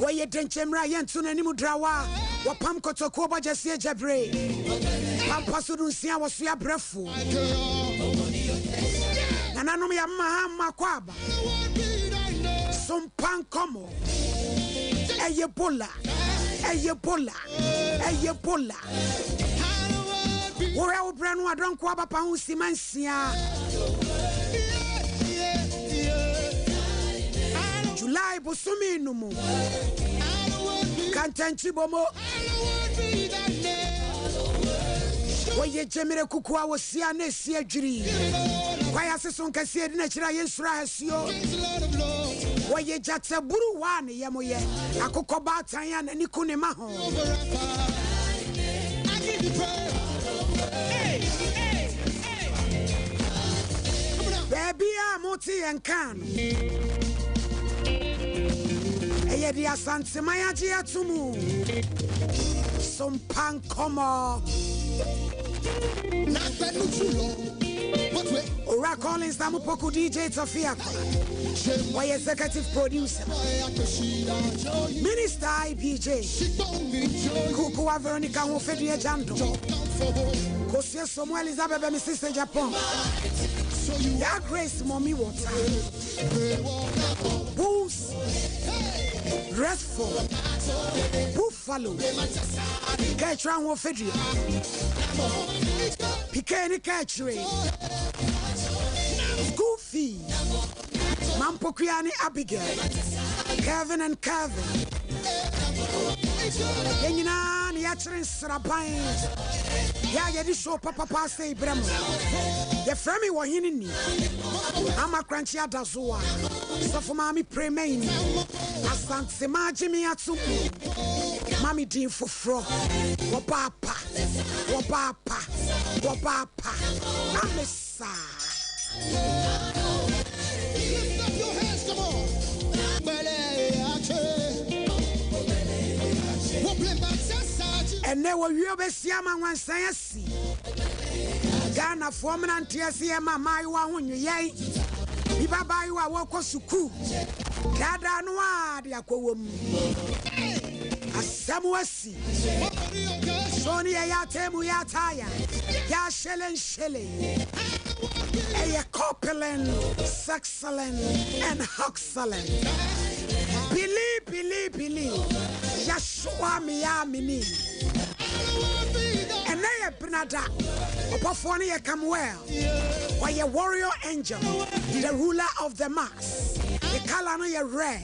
Waye denchemra yentu na nimu drawa. Wapam kotoko ba jesi jebre. Pampa sudunsia wasua brefu. Nananom ya mahama kwaba. Sompa Nkomo. Ebola. Wora wo branu adon kwa papa hu simansia. July bosumi numu. Kantanchi bomo. Waye jemere kuku awosia na esi adwiri. Kwaya seson kase di na kira yensura hasio. Waye jate buru wane yemoye. Akoko batan ya na niku ne ma ho. Baby amoti enkan. Eye di asante mayaji atumu. Sompa Nkomo. Ora Collins Namu Poku DJ Tofia. My executive producer. Minister IPJ. Kukuwa Veronica Wofedi Jando. Kosia Somo Elizabeth my sister Japan. Ya Grace Mommy Water. Boost. Restful. Buffalo. Ketran Wofedi. Pikeni Ketri. Goofy. Mampokiani Abigail. Kevin and Kevin. Yenina Yatrin Srapain. Ya yedi show papa say Bremo. The frame wa hinini. Ama crunchy adazua. So for mommy pray main. Asante ma Jimmy atu. Mommy din for fro. Wapapa. Amesa. Lift up your hands, come on. And there were you be siama one science. Ghana forman and TSC my one you yay. Baba you are walk suku. Dada noa de akwom. Asamuasi. Sony ayatemu yataya. Ya shellen. A corpulent, sexcellent, and huxcellent. Believe. Yashua miyamini. And they are Bernada. Opofoni come well. Why a warrior angel, the ruler of the mass. The color no red.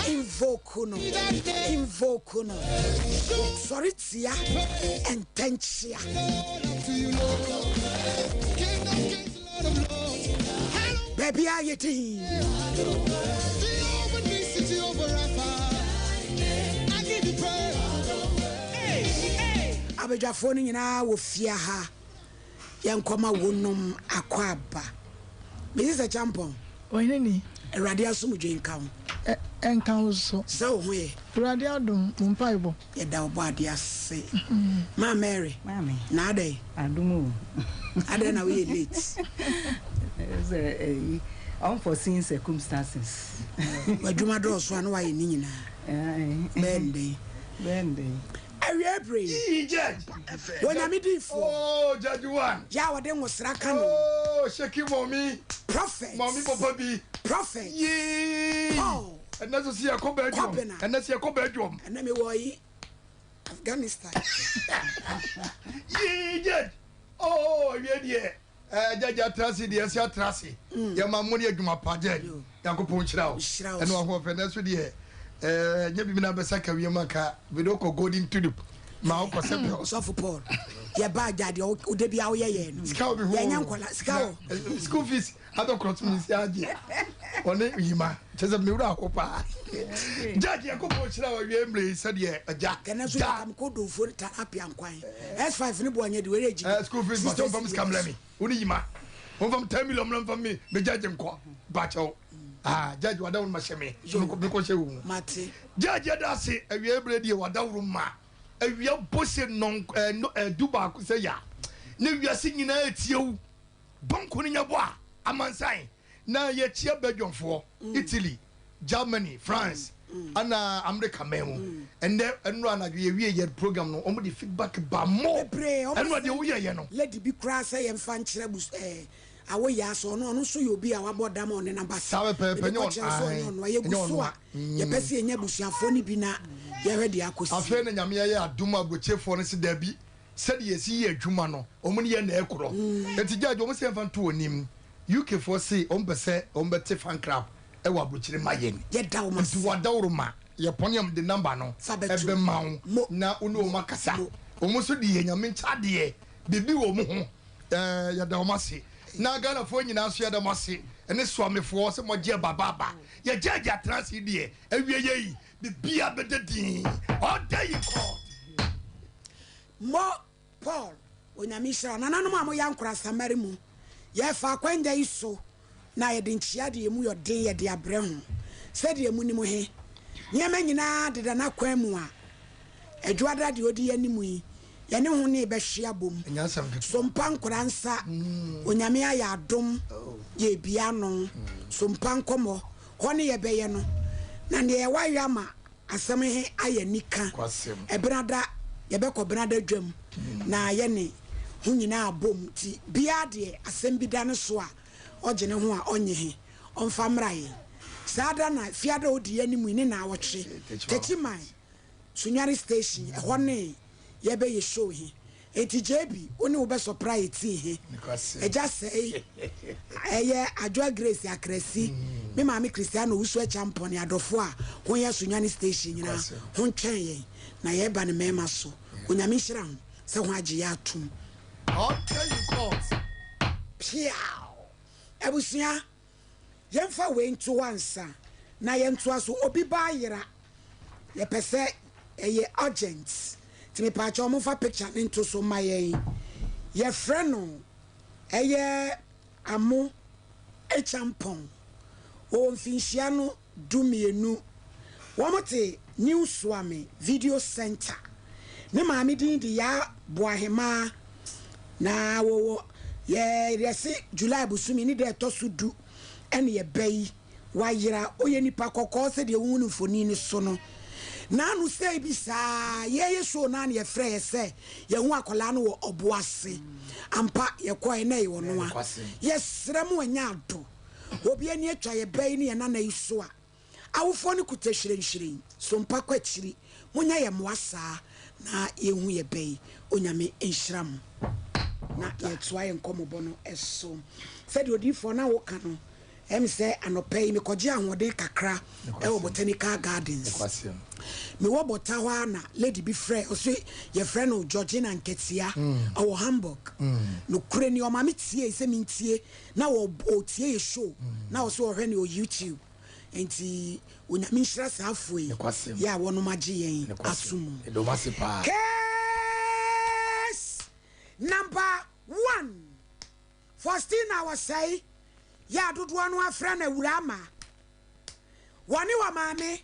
Invocuno. Soritia and tensia. Baby, are you team? Abeja phone nyina wo fia ha yankoma wonum akwaba Mrs. Champon ohineni Erade asomdwe nkan enkan so so hoye Erade adum mpaibo ye da obo ade ase ma Mary na ade adumu ade na we late unforeseen circumstances waduma do so anu wa ye ni nyina bende Are you Judge. When I'm in Oh, Judge one. Yawa den was rakano. Oh, shaky mommy. Prophet. Mommy papa be. Prophet. Yee. Oh. And that's a see a bedroom. And that's a bedroom. And let me worry. Afghanistan. Yee, Judge. Oh, yeah. Judge Tracy, the Asia Tracy. Your mamma, you my pageant. Yanko Punchrow. And one of us with you. Nyebi na besaka wiemaka vidoko golden tulip ma okọ sepe so for Paul ye ba jade o de bia o ye no ska obi ho ye nyankola ska o school fees ado cross me si age one yima cheze me wura akopa judge yakobo chira wa wiemble said ye aja kana so kam ko do for therapy ankwan S5 ni bo anya de we reji school fees ma from scam lemi oni yima on from 10 million from me be judge nko ba chawo judge wada won masheme so ko she wu mate judge da se awie bredi wada wuru ma awie bose non duba ko se ya ne wiase nyina atiewu banko ni nyabo a amansan na ye chia bedwonfo Italy Germany France ana America memo and then and run a program no omo the feedback ba more and what the we no let be cry say and fan chrebus away ya so no so you be our board dam on the number sabe pepe no ye pese enya busuafo ni bi na ye hwede akosi afa na nyame ye adom abochefo no se da bi said yesi ye adwuma no omo ne ye na ekoro enti omo se fan to onim UK for say ombese ombete fan crab e wa abochire mayen ye da o ma nti wadawroma ye poniam the number no ebe mawo na onu makasa omo so de ye nyame nchade bibi wo mo ho ya da o ma se na Ghana fo nyina so ya da mo se ene soamefo se mo je bababa ye jaja transi de awie yi bibia bededin all day in court mo Paul onyamisha nananom amo yankora samari mu ye fa kwenda iso na ye de nchia de mu yo den ye de abre ho se de mu ni mu he nyema nyina de na kwan mu a adwada de odi animu yi ye ne ho ne be hwea bom Sompa Nkoransa onyame aya adom ye bia no Sompa Nkomo ho ne ye beye no na ne ye wayo ama asem he aya nika ebrada ye be ko brada dwam na ye ne ho nyina abom ti bia de asem bi da ne so a ogene ho a onye he onfa mraye sada na fiada odi animu ni na awotwe techiman Sunyari station ho ne ye be ye show he eti JB oni wo be surprise ti he e just say eye adwa Grace akrasi me ma me Cristiano wusu champion adofo a ho ye Sunyani station nyina ho ntwen ye na ye ba ne mema so onyame hira ho se ho age ya atum okay you court piao ebusia yemfa we nto wansa na ye nto aso obi ba yira ye pese eye urgent ti me pa cha omo fa picture into so maye ye friend no eye amo echampon o mfinhia no dumienu womote new swami video center ne maami din di ya boahema na wo ye resi July busumi ni de to sudu ene ye bayi wayira oye nipa kokko se de wunu foni ni so no na anu say bi sa ye so na na ye frɛ se ye hu akola no wo oboase ampa ye koe na ye wono a ye srem wanya ado obi ani atwa ye bayi ni ye na na iso a awofo ni kutahwirenhwiren Sompa kwachiri munya ye moasa na ye hu ye bayi onyame enhyiram na ye toa ye nkomobo no eso said odifo na wo ka no em say anopai me koje ahode kakra e wo botanical gardens me wo botawa na lady bi frɛ o so ye frɛ no Georgina Nketia o Hamburg no kure ni o ma me tie se me tie na wo tie ye show na wo so hwɛ ni o YouTube enti onyame nhyira sa afoi ya wono magye yen asumu case number 1 Faustina was say ya dodo anu afra na wurama woni wa maame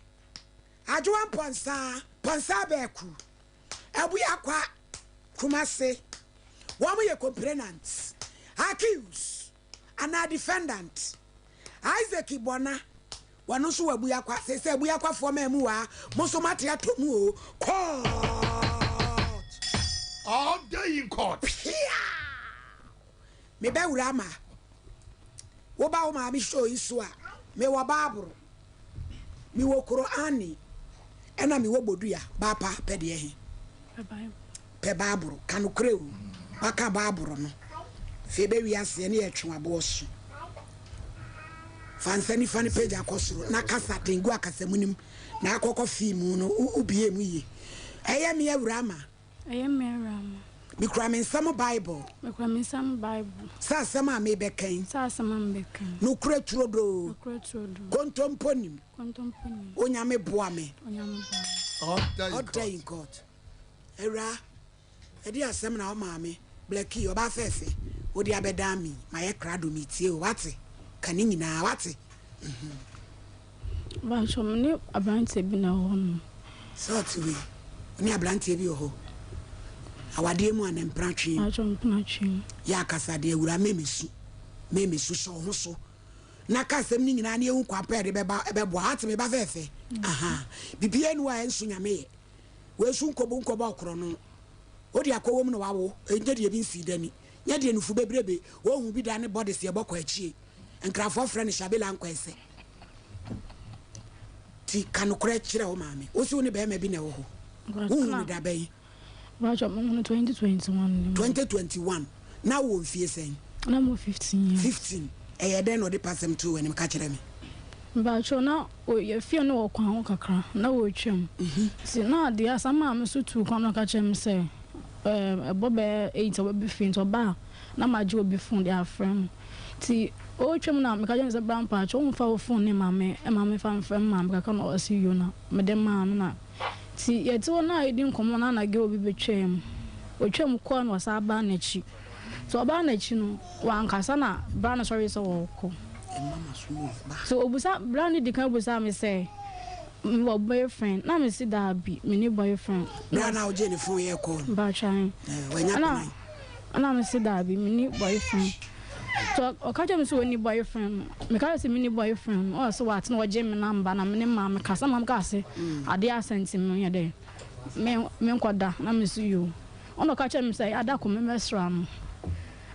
adwoa ponsa beku abu akwa kumase womo ye complainant accused and a defendant Isaac Ibona wanu so wabu akwa se abu akwa fo mamu wa moso mate atomu o court all day in court me be wurama wo ba wo ma bi show isu a me wo Bible mi wo Qur'ani ena mi wo bodua ba pa pede he pe Bible kanu kreu aka Bible no fe be wi ase ne etwe abo so fansani fani page akosoro na kasa tengu akasamunim na akoko film no ubie mu yi eye me awurama mi kura me nsam Bible sa sama me bekan no kura turodo kontomponim onyame boa me all day in court era edi asem na o maame blackie oba fefe odi abedami maye krado mitie o wate kani nyina wate ba shomne abante bi na ho no sotwe ni ablante bi ho awade mu anempratwe achompratwe ya kasa de awura memesu so ho so na ka sem ni nyina na ehu kwapɛ de bɛbɔ hat me ba fɛfɛ aha bibia nu a ensu nyame we su nkobo okro no odi akɔwɔ mu no wawo enye de bi nsi dani nya de nufu bebrebe wo hu bi da ne body se bɔkɔ achie nkrafo frɛ ne Shabela nkwese ti kanokora kyerɛ wo maame wo so ne be ma bi na wo ho wo hu da bɛyi ba jo mo 2021 na wo mfie sɛn na mo 15 years 15 den no de pasem to wani ka kyerɛ me ba jo na o ye fie no wo kwan kakra na wo twam si na de asama me so tu kwan no ka kyerɛ me sɛ bobe 8 obi fin to ba na maji obi fun de afrem ti o twam na me ka kyerɛ me sɛ bran pa cho mfa wo fun ne mame fa mfrem mame ka na o si yo na me de ma no na ti ye ti wona edi nkomo na na ge obi betwam o twam ko na o sa ba na chi so ba na chi no wan kasa na bra na sorry so wo ko mama smooth ba so obusa bra ni di kan obusa me say my boyfriend na me si da bi me ni boyfriend bra na o je ni fun ye ko ba chan ana me si da bi me ni boyfriend so o ka je me so ni boyfriend me ka se me ni boyfriend o so what na o je me number na me ni ma me kasa mam ka se ade asenti me ye de me nkoda na me si yo ono ka che me say ada ko me mesra no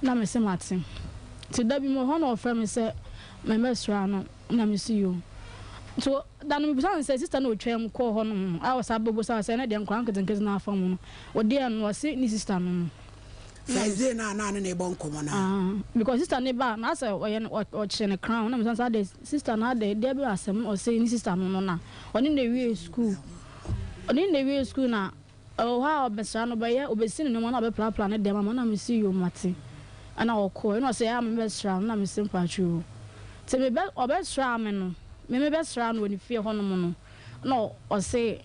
na me se mate ti da bi mo ho na o fra me se me mesra no na me si yo so dan me bisa say sister no twem ko ho no I was abobo say na de nkran ketenkete na afa mu no o de an o se ni sister no Friday na ne bon komo na because sister ne ba na say o chene crown na me say the sister na de be asem o say ni sister no na oni na wie school na o ha obesa no be ye obesi no na be plan ne dem na me see you mate ana o ko no say am be sra na me simple chu te me be obesra me no me be sra no ni fie ho no no o say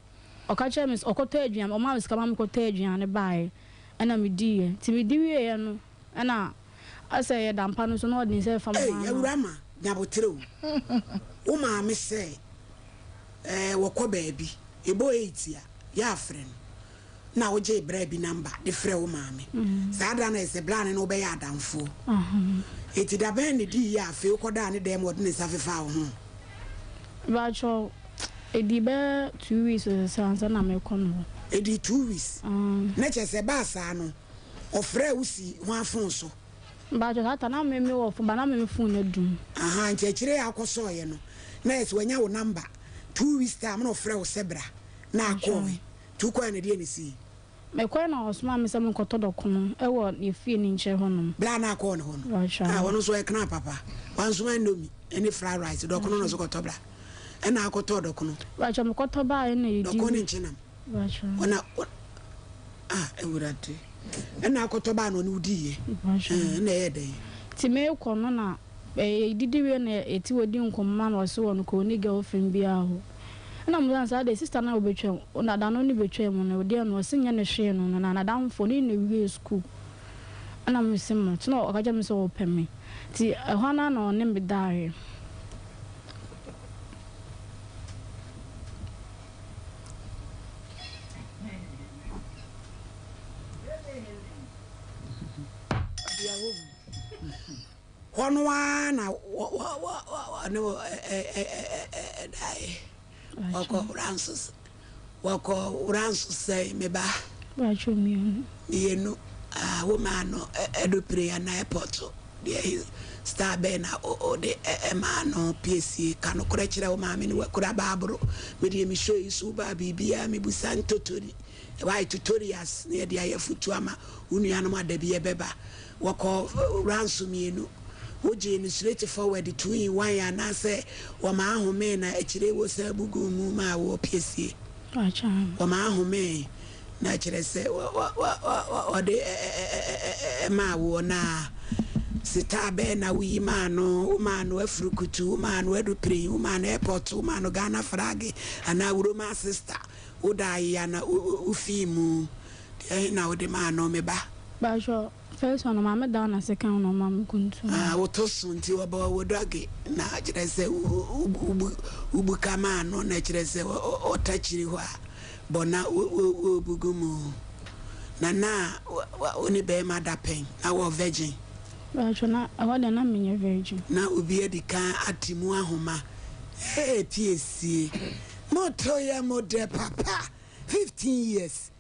o ka che me o ko to aduan o ma me ska ma me ko to aduan ne bae ana me die ti me di wie no ana asa ye dampa no so no odin say fam ma ewurama nyabotre o ma me say wo ko baabi ebo 8 ya friend na wo je bra bi number de frɛ wo ma me sa da na ese bla ne no be ya adamfo eti da ben ne di ya afi ko da ne dem odin sa fefa wo ho ba cho edi be 2 weeks so na me kono edi 2 weeks na che se ba sa no o frɛ wo si ho afon so ba cho ta na me wo fo ba na me fun na dum aha nche kire akoso ye no na ese wanya wo number 2 weeks time no frɛ wo sebra na akɔwe tu kwa na die ne si me kwa na osma me se me koto dokono e wo ne fie ni nche hono bla na akɔ ne hono wono so e kana papa wanso man nomi any fried rice dokono no so koto bla e na akoto dokono ba cha me koto ba e na yedi dokono nchinam ba cha wana e wurade e na akoto ba no ne udiye na e dey ti me ko no na didi we na eti wodi nkomma na so wono ko ni girlfriend bia ho na mo san sa de sister na obetwem na da no ni betwem no de no sinya ne hwe no na dan fo ni we school ana mo sim to no okaja me so opemi ti ho na no ne me dae Honwa na no dai wako ransus say me ba chomi yenu woman no edo prayer na airport there star be na o de man no pc kanu kura kire wo ma me ni wakura babro me de mi show isu ba bibia me busan totori why tutorials ne de ayefutu ama unua no ma da bi beba wako ransom yenu oje ni straight forward to in one ya na say wo ma ahome na akire wo sa bugu mu ma wo piesie acha wo ma ahome na akire say o de ma wo na sita be na wi ma no afrukutu ma no edu pre ma no airport ma no Ghana flag ana wuro ma sister wo dai ya na ufimu na wo de ma no me ba sure first one mama down na second no mama kuntu wotoso nti oba wodage na kirese ubu kama no na kirese otachiri hwa bona obugumu na oni be madapen na wo virgin Bachona awada na menye virgin. Na obi edika atimu ahoma. TSC. Moto ya mode papa 15 years.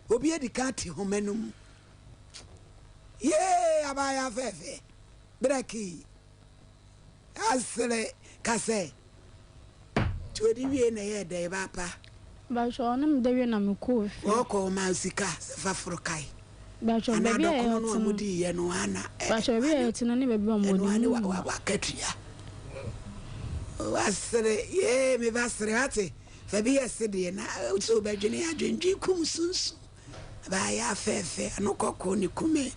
Obi edika ati homenum. Abaya fefe. Breki. Asle kase. Twedi wie na ye de papa. Bachona mdewe na mko. Woko ma usika fafrokai. Bachona baby e no amudi ye no ana. Bachona baby e tina ni baby amudi. Wa katua. Wasre me basre ate. Fabi asede na uso badwene adwenji kum sunsu. Ba ya fefe no kokko ni kume.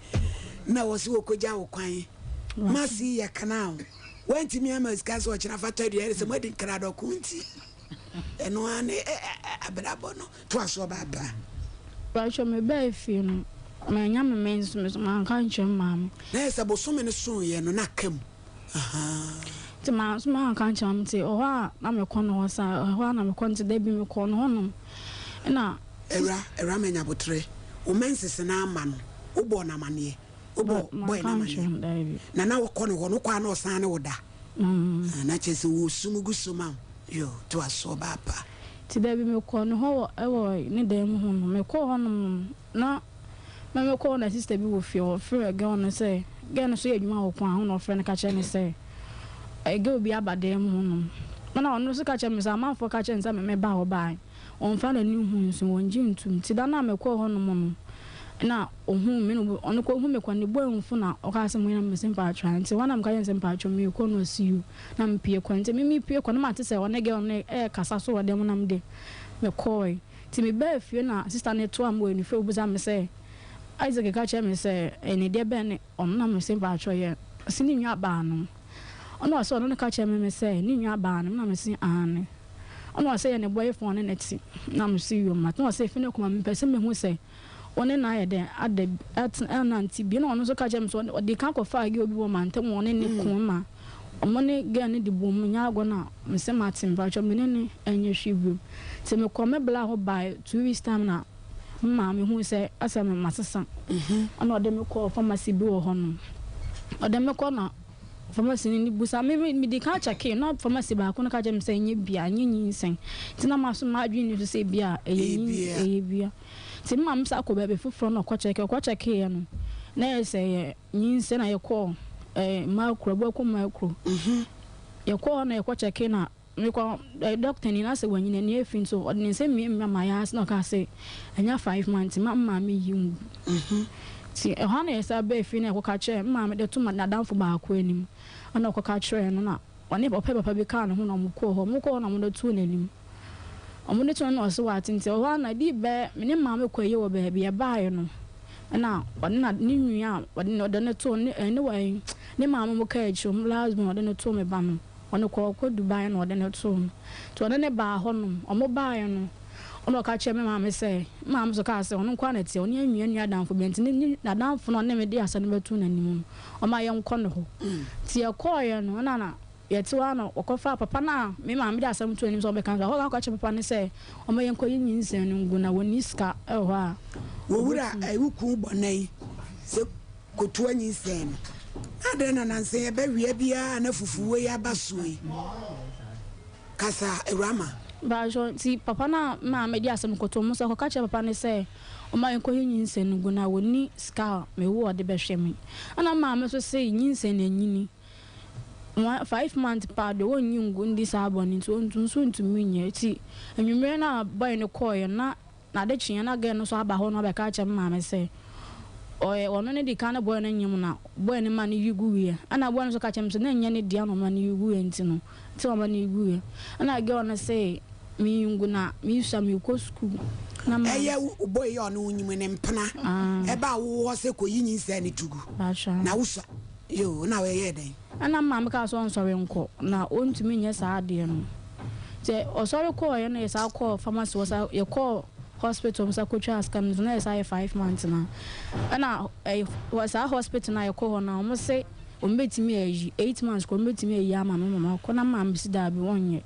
Na wosi wokoja wo kwan. Masi ya kanao. Wenti mi ama skaso o chira fata de se modi nkra do kunti. Eno ane abrabo no to aso baba. Bachona me ba fi no. Ma nya me mensu me so man kan chem mam. Na esa bosome ne so ye no na kam. Aha. Ti ma so man kan chem ti o ha na me kono ho sa ho na me konti da bi me kono ho no. Na era menya botre. O mensese na ama no. Ubo na mane. Ubo boy na mane. Na wo kono ho no kwa na osan ne woda. Na chese wo sumugu suma. Yo to aso baba. Ti da bi me kono ho e ne dem ho no me ko ho no na me call na sister bi wo fie for a girl no say girl no so ye adwuma wo kwa ho no friend ka che ne say e girl bi abadem ho no na ono so ka che me say amanfo ka che nsa me ba ho bai on fa na ni hu nso won ji ntum ti da na me call ho no mo no na ohun me no ono ko hu me kwa ne bo enfu na o ka se mo na me simpa atwa nti wana me ka yen simpa atwa me ko no see you na me pie kwa nti me pie kwa na ma te say one girl no e kasa so wo dem na me de me call ti me ba fie na sister ne to am wo ni fe obuza me say Isaac ka che me say eni de be ne on na me simpa atwa ye sini nwa ba no ono so no ka che me say ni nwa ba no na me sin ane ono say ne boyfriend ne ti na me see you ma no say fi ne kuma me pese me hu say one na ye de at nanti bi na ono so ka che me so de ka ko fa ge obi wo ma ntem one ne kuma omo ne ge ne de bom nya ago na me se matim ba cho me ne enye hwibu ti me ko me bla ho by 2 weeks time na ma me hu say asa me masesa ana ode me ko pharmacy bi wo ho no ode me ko na pharmacy ni busa me di ka check na pharmacy ba ko na ka je me say nye bia nye nyinsen ti na maso ma adwi ni so say bia eye bia ti ma msa ko ba be fufuro na ko check ye no na say nyinsen na ye ko macro bo ko macro ye ko na ye ko check na me ko doctor ni na se wanyina ni efin so odin se me ma ya as no ka se anya 5 months ma me yi ti e ha na esa be efin na ko ka che ma me de to ma danfo ba ko anim ana ko ka che no na one papa bi ka no ho na mo ko na mo de to nanim omo de to no so wa tinti o ha na di be me ne ma me ko ye wo be bia ba ye no na one na ni nwia one no de ne to ne wa ne ma mo ka e chum last mo de ne to me ba no ono ko Dubai na ode ne to ode ne ba ho no omo ba ye no ono ka che me ma me say ma am so ka say ono kwa na tie ono anwia danfo bi ntine ni na danfo no ne me de asa ne betu na nimu o ma ye nko no ho tie ko ye no na ye ti wa no okofa papa na me ma me de asa mutu anim so be kan ho ka che papa ne say o ma ye nko yin nsen no ngu na woni ska e ho a wo wura wuku bonai se kotu anyi nsen adena nanse be wie bia na fufuwe ya basoi kasa erama ba jo ti papa na ma me di asem koto mo so ko ka che papa ne say o ma enko yinsen nugo na woni ska me wo de be hwemi ana ma me so say yinsen na nyini 5 months pa de won nyungu ndi sabon nti ontunso ntumi nye ti enwumre na boy ne koy na de chinya na ge no so aba ho no be ka che ma me say oye ono ne di kana boy na nyim na boy ne ma ne yugu wie ana boy no so ka chem so na nya ne dia no ma ne yugu enti no ti o ma ne yugu wie ana ge ono say mi yungu na mi sha mi ko school na ma eye boy ono nyim ne mpena e ba wo se ko yin nsa ne tugu na wusa yo na we ye den ana ma me ka so nsori nko na ontumi nye sa ade no te osori ko ye na sa ko pharmacy wo sa ye ko hospital msa kucha askam na esa 5 months na ana was a hospital na yeko na mo se o mbetimi ayi 8 months ko mbetimi ayi ama mama ko na mam si da bi wonye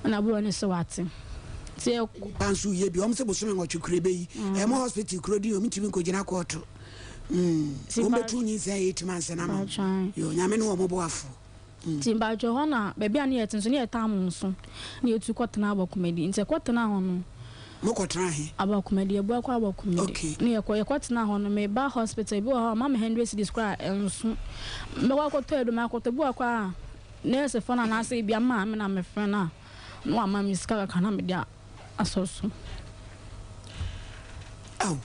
ana bro ne se wate ti pansu ye bi o mse bo so me ngo chukure be yi e mo hospital kuro di o mitimi ko gina ko to Umbe tu nyi say 8 months na ma. Yo nyame no mo boafo. Timba jo ho na baby an yet nso ne etam nso. Ne etu kwotena abakomedi. Nse kwotena ho no. Mo kwotena he. Abakomedi ebu akwa abakomedi. Ne yekwotena ho no me ba hospital bi ho ma me 100 cedis kra enso. Me wa kwoto edu ma kwoto bu akwa nurse fona na say bia ma me na me friend na. No ama mi ska ka na me dia asoso. Oh.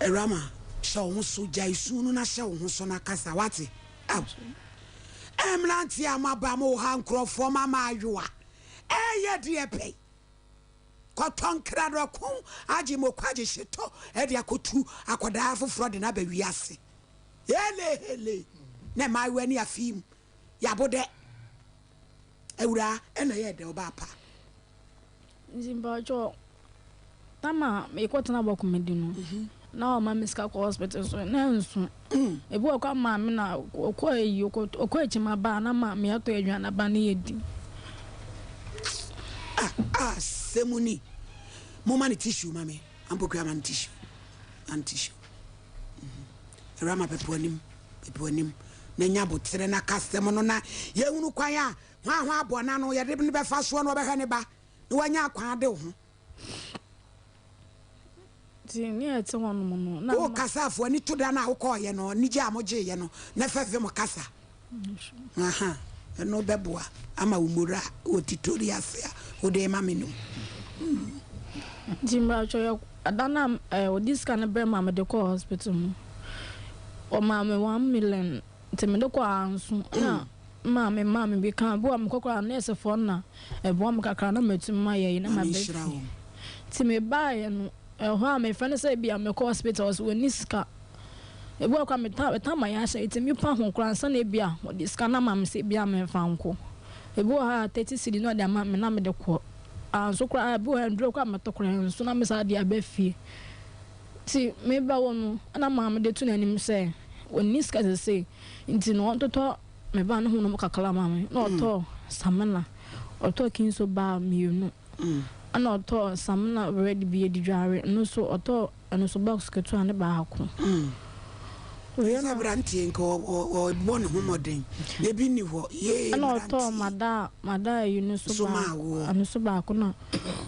Rama, so so jai sunu na sha wo so na kasa wate. Aw. Emlanti amaba mo ha nkrofo mama ayoa. Eye de pay. Koton krado kun aji mo kwaje sheto e de akotu akoda afofro de na ba wiase. Hele. Na my weni afim. Yabode. Ewura ena ye de oba pa. Zimbajo. Tama me kwotana abakomedi no. Na o ma miska ko hospital so na nso ebu akwa ma me na okwa echima ba na ma me ato adwana ba na yedi semuni mo mani tissue mame ampokwa man tissue rama peponim na nya botere na kasem no na ye hunu kwan a hwa abona no ye de be fa so no be ha ne ba na wanya akwan ade ho ni ete wonu mo na o kasa afo ni to da na wo ye no ni je amoje ye no na fefe mo kasa aha no beboa ama umura o titoria se o de ma menu jimba cho adana o diska na bre ma me de ko hospital mo o ma me 1 million te me de ko anso na ma me bi kan bo am kokora nurse for na e bo am kakra na matum ma ye na ma be ti me ba ye no ho am friend say bia me ko hospitals we niska e bo akwa me ta ma ya say itimi pa ho kran sa na bia o diska na ma me say bia me fa nko e bo ha 30 cedi no de ma me na me de ko so kra bo 100 kwa me to kran so na me sa de abafie ti me ba wono na ma me de tu na nim say o niska say nti no toto me ba no hu no kakala ma me no to samana o to kin so ba mi no ana oto samna already be edware no so oto no so box ketu ane ba hako we na branti nko o bon ho modern e bi ni ho ye ana oto mada you no so ba anu so ba ko na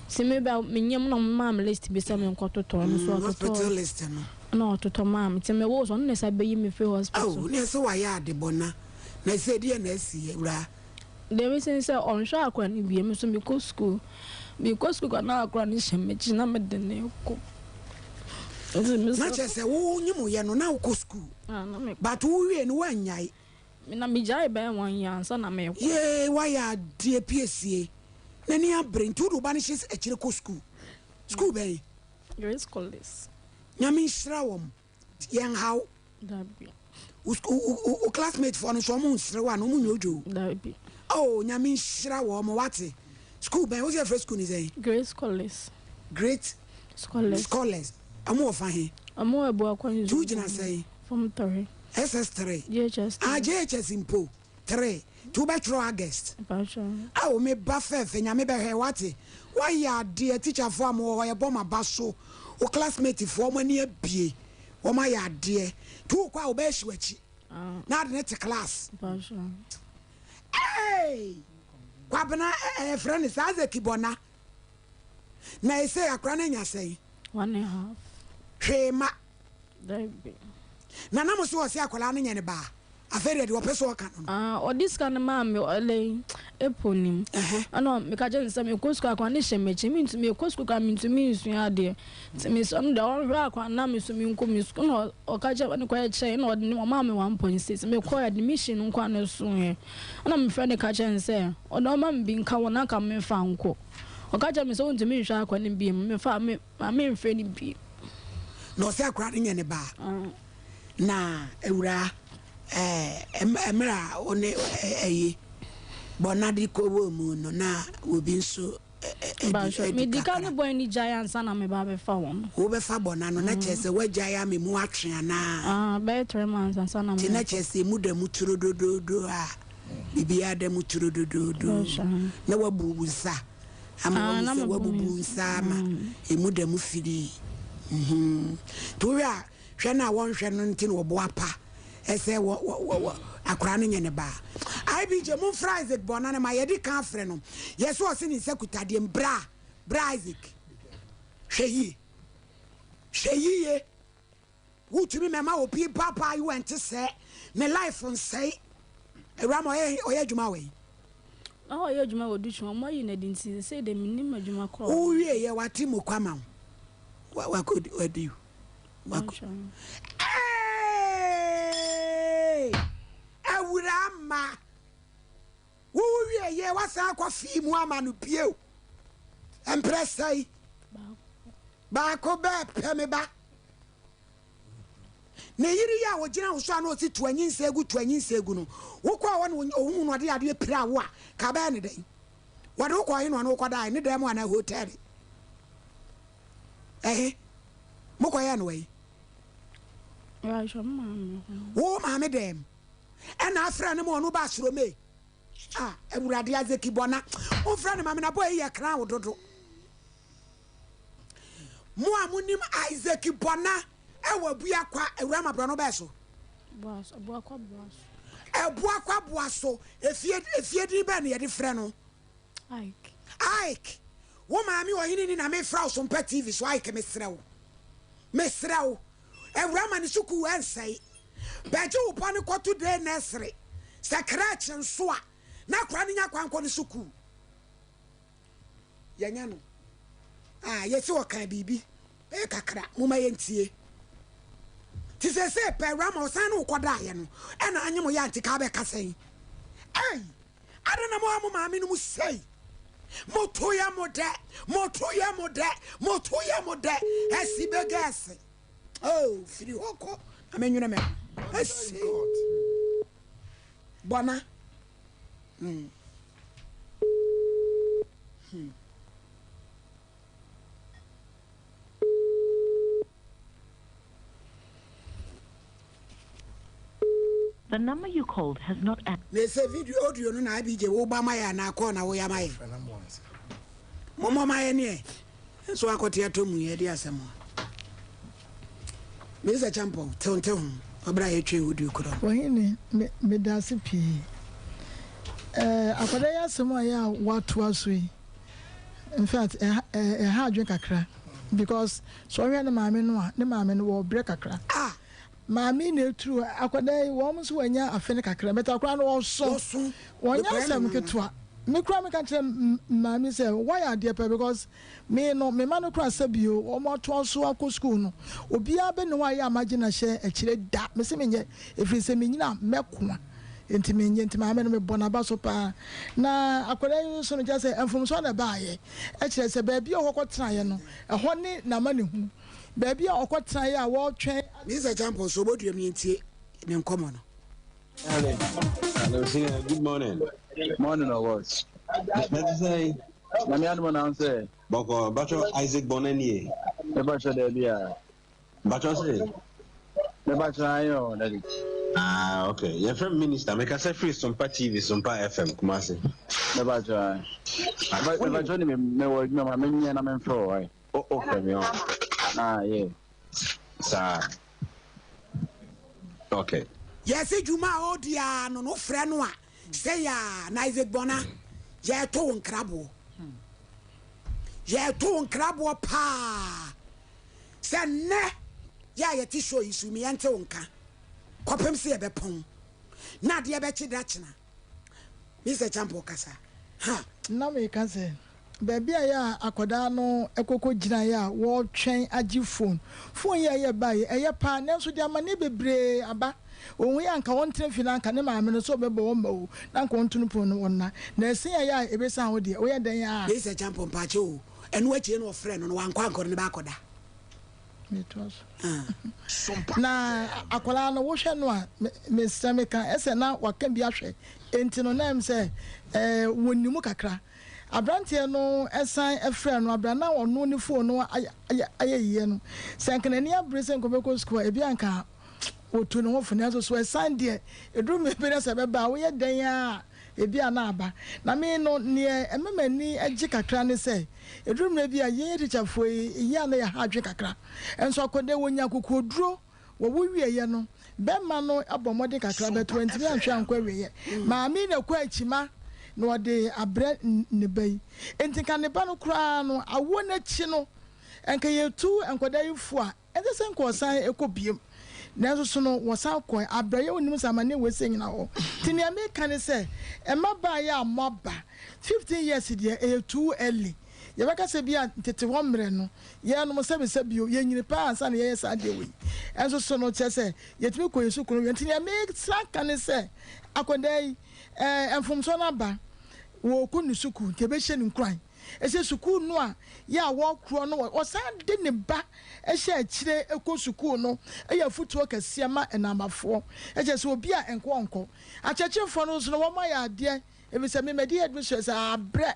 se me ba menyem no ma am list bi se me nko toto no so hospital list no ana oto ma am te me wo so no se be yi me free hospital oh ne se wa ya de bona na se die na si ewura de we say on sha akwa ni bi me so me go school because we got na akra ni shemechi na me de ne ko na chese wo nyimu ye no na wo school na me but wo wie no wanyai na me jai ba wan ya so na me ko ye wa ya de PSA na ni abrin tu do ba ni shis e kire ko school be your school this nyame shira wom yen how da bi o classmate for no so mo shira wa no mo nyojo da bi oh nyame shira wom wate school ben what's your first school is a great scholars amo fa he amo ebu akwa ni two jina say from 3 SS3 JHS impo 3 two betro August awo me ba fefe nya me be he wate why ya de teacher for am wo ye boma baso o classmate for mo ni abie wo ma ya de two kwa wo be hwechi na de net class hey kwabena friend is as a kibona na ese akra na nya sei 1.5 hwema daibi na na mo so o se akola na nya ne ba afere de opeso ka no o diska na ma me ole eponim ana me ka je nsa me kosko akwa ne shemechi mi ntumi kosko ka mi ntumi nsu ade me so no da o hwa akwa na me so mi nko mi sko no o ka je ne kwa che na o de ma me 1.6 me ko admission nko na so he ana me friend ka je nsa o da ma mbi nka wona ka me fa nko o ka je me so ntumi nhwa akwa ne bi me fa me mfre ni bi no se akwa ne ne ba na ewura emra one bonadi ko wo mu no na obi nso medical ne boy ni giant sana me ba be fa won wo be fa bona no na chese wa giant me mu atwe na be 3 months sana me na chese mu da mu turo do bibia da mu turududu na wabubunsa ama se wabubunsa ma emu da mu firi to ya hwe na won hwe no ntin wo boapa ese wo akora no nyene ba IBJ mun Isaac bonana ma yedi kan frɛ no yeso o se ni sekutade bra Isaac hweyi ye wutumi mema obi papa you went to say me life on say Ramo oye adwuma we oye adwuma wo duchu mo yi na dinti say de minim adwuma kro o wie ye wati mo kwama wa could do hey awurama wo wie ye wasa kwa fi mu ama no pie empressai ba ko be peme ba ne yiri ya wo gina wo so ana o si tuanyin segu no wo kwa wo no ohun no de pira wo a ka ba ne dai wo de wo kwa yin no wo kwa dai ne dai mo ana hotel mo kwa ya no we ya sho mama wo ma me dem e na afra ne mo no ba soro me ewurade azeki bona wo fra ne ma me na boy ye kra wo dodo mo amunim Isaac bona ewa bua kwa ewurama bra no beso boas abua kwa boaso efie di be ne ye de frɛ no Ike wo maami o hini ni na me fra Sompa TV so Ike me srew ewurama ni suku ensai beje wo pone koto de nursery secretary nso a na kra ni nya kwankɔ ni suku yanya no yesi wo kan bibi kakra mo ma yentie ti se pe rama osan no koda ye no e na anyemo ya antika be kasen adana mo maami no mu sei motoya mode esibegase firi hoko amenyuna me esi bona The number you called has not they say video audio no na IBJ wo ba maya na call na wo ya maye momo maye ne so akote atomu ye di asemo Mr. Champo tonte hu obra ye twe audio kuro wahini me dase pi akwada ya asemo ya watu asui in fact ha adwen kakra because so hwe ne maame no wo break kakra Mami ne tru akwada wo mo so wanya afene kakra meta kra no wo so wonya sam ketwa me kra me kan kire mami say why are there because me man no kra sabio o mo to so akọ school no obi abe ne wa ya imagine hye a kire da me se menye efri se menyina meko enti mami no me bona ba so pa na akwada yi so no just say enfom so na ba ye e kire se ba bi o hokotena ye no ho ni na ma ne hu baby okotran ya wo twen Mr. Champo so bodu am yentie ne nkomo no Hello, good morning. Morning or what? Let's say Na me anu na say Boko Bacho Isaac Bonanie. e bacho de bia. Bacho say Me bacho ayo daddy. Okay. Your friend minister make us free Sompa TV, Sompa FM Kumasi. Me bacho. Me bacho ni me wo me nya na me fro why. Okay, me on. Yeah. Sir. Okay. Yes, Juma odia no frɛ no a say ya na Isaac bona ye to nkrabo pa se ne ya ye ti show isu mi yente wonka kopem se ye bepon na de ye be chi da china Mr. Champo kasa na me ka se baby ya akoda no ekoko gina ya wo twen agi phone ya ba ye pa na so de amane bebre aba ohun ya nka won tren finanka ne maame no so bebo wo ma o na nka won tunu pon no wonna na ese ya ebesa ho de wo ye den ya Mr. Champo mpache o eno achi no frɛ no wankwa ankor ne ba akoda na akola no wo hwɛ no a Mr. Meka ese na waka bi ahwɛ enti no na em se wonimu kakra Abrantie no esan efre no abrana ono ni phone no ayeyiye no senkenani abrese nkobeko school ebi anka wotu no hofo so esan de eduru me be na se beba wo ye dan a ebi ana aba na me no ne ememani agi kakra ne se eduru me bi a ye richafo yi ana ya ha adwe kakra enso akode wonya kokoduro wo wiye ye no bema no abomode kakra be 20 antwe ankwa wiye ma me na kwa achima no de abre ne bai enti kan ne ba no kura no awo na chi no enka yetu enkoda yifu a ente se nko san ekobiem nanso so no wosan ko abraye onim samane wese nyina ho tini ame kan se ema ba ya amaba 15 years de too early ye baka se bia tete wo mre no ye no mo se bio ye nyini pa ansa na ye sa de we enso so no che se yetimi ko yesu kunu tini ame san kan se akodai enfomso na ba wo kunu suku ke be hye ni nkran ese suku no a ya wo kro no o san de ne ba ehye akire eko suku no eya futuo kase ma enamafo eje se obi a enko achechefo no so no wo ma ya de ebi se me medi admission sa abre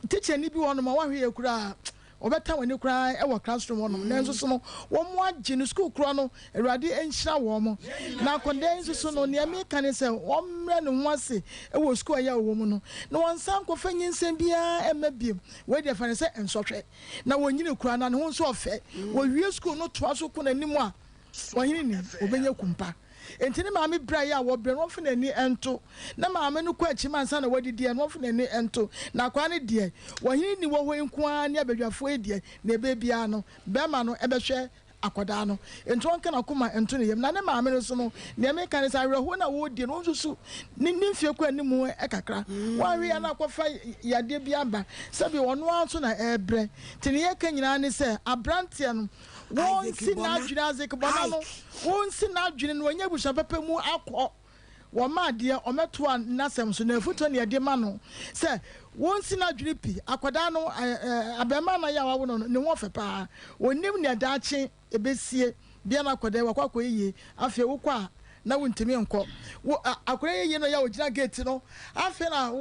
teacher ni bi wono ma wa hwe ekura obeta wani kura e wo classroom wono nanso so no wo mo age no school kura no awurade enhyira wo mo na kondenso so no ne me kan se wo mre ne ho ase e wo school ya wo mu no na won san ko fanyin nsem bia emabiem we de fa ne se ensotwe na wonyine kura na ne ho so ofe wo wie school no toa so ko nanim a wonyine ni obenya kumpa entini maame bra ya wo bre no funa ni ento na maame no kwa chi mansa na wadi die no funa ni ento na kwa ne die wohini ni wo ho enko a ne abadwafo edie na ebe bia no be ma no ebehwe akoda no ento onka na kuma ento ne yem na ne maame no so no ne me kan sa reho na wo die no susu ni mfie kwa animu e kakra wa wi ya na akwafa yade bia ba sabi wono anso na ebre tini ye ka nyina ne se abrantie no won si na adwina ze ke bona no won si na adwene no anya busha papa mu akọ wo ma de o meto nasem so na futo ne de ma no se won si na adwene pi akoda no abema na ya wa no ne wo fe pa onim ne daache ebesie bia na akoda wa kwakọ yiye afi wo kwa na wontimi enko wo akora yiye no ya ogina gate no afi na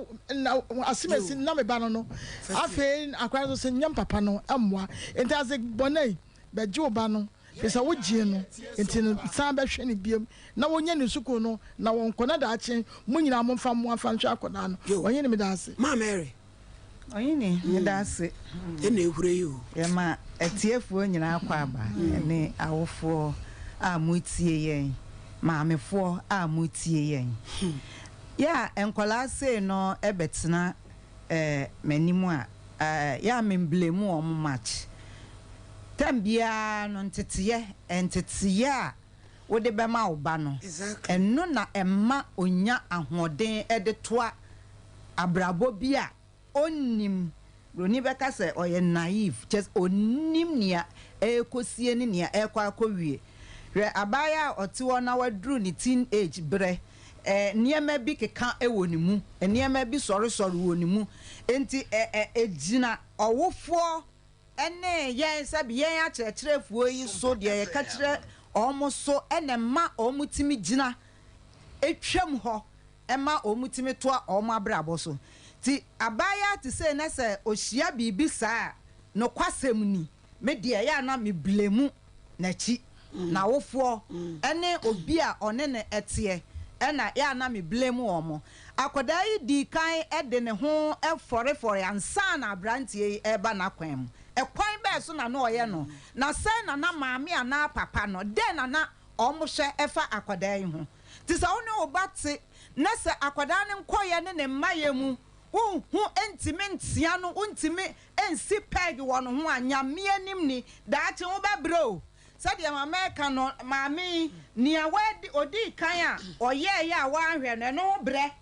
asimesi na me ba no afi akora so nyam papa no amwa entaze bonai bejo ba no pesa wo gie no enti no san be hwe ne biem na wonya ne suku no na won kona da achen munyina mo mfa mo afa nhwe akoda no wonye ne me da ase ma Mary oyini me da ase e na ehuro yi o ye ma etiefuo nyina akwa aba ne awofo a mutie yen maamefo a mutie yen ya enkola se no ebetena manimu a ya memblemu o match tambia no ntetiye a wode bema oba no eno na emma onya ahoden ede toa abrabo bia onim roni beka se oye naive just onim nia ekosie ni nia ekwa akowie re abaya otiwo na wadru ni teenage bre niema bi keka ewonimu niema bi sori wonimu enti ejina owofo ene yen sabi yen acherefuo yi so de ye ka kire omo so ene ma omutimi gina etwam ho ema omutimi to omo abrabo so ti abaya ti se na se ohia bibi saa no kwasem ni me de ya na me blemu na chi na wofo ene obi a one ne etie ena ya na me blemu omo akoda yi di kan ede ne ho efore ansa na abrantie eba na kwam ekwan be so na no oye no na se na maame ana papa no de na omohwe efa akoda yi ho ti se one obate na se akoda ne nkoye ne mmaye mu hu entime ntia no untime ensi peg wono ho anyame anim ni daache wo bebro sadia mameka no maame ni awadi odi kan a oye ya wa ahwe no no bre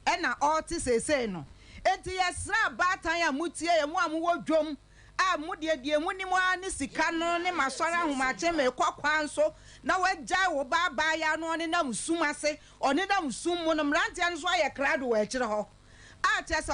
ena oti sese no enti yesra batan ya mutie ye mu amwo dwom a mudie mu ni mu ani sika no ne masora homache me kwakwa nso na wagya wo baba ya no ne na musum ase one na musum mu no mrante an so aye krado wa kire ho a tese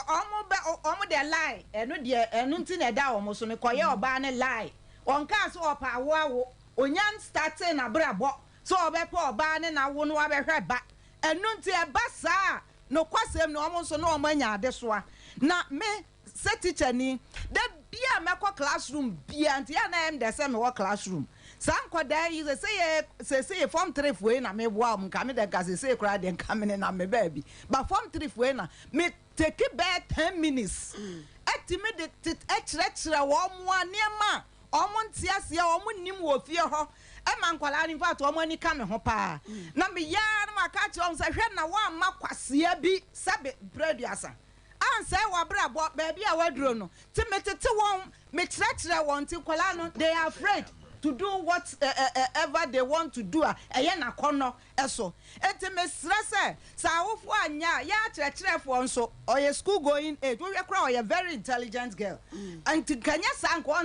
omo de lie eno de enu nti na da omo so me koye oba ne lie onka so opa awo onyan starting na brabo so obepa oba ne na wo no abehwe ba enu nti e ba saa no kwasem no omo so no omo anya ade soa na me se teacher ni da bia me kwa classroom bia nti ya na em de se me wo classroom Sankwada yi say form 3 fuwe na me boa mu ka me de ka say kra de nka me na me baby but form 3 fuwe na me take about 10 minutes atime de ekire wo mo anema omo ntiase omo nim wo fie ho e man kwala in fact omo ani ka me ho pa na me ya na maka che on say hwe na wa ma kwasea bi sabe producer answer wa bra bo baby a waduro no timetete won me kire won ti kwala no they are afraid to do what ever they want to do eye na kono eso enti me stress sa awofo anya ya kire fo nso oye school going age we kra oye very intelligent girl anti kanya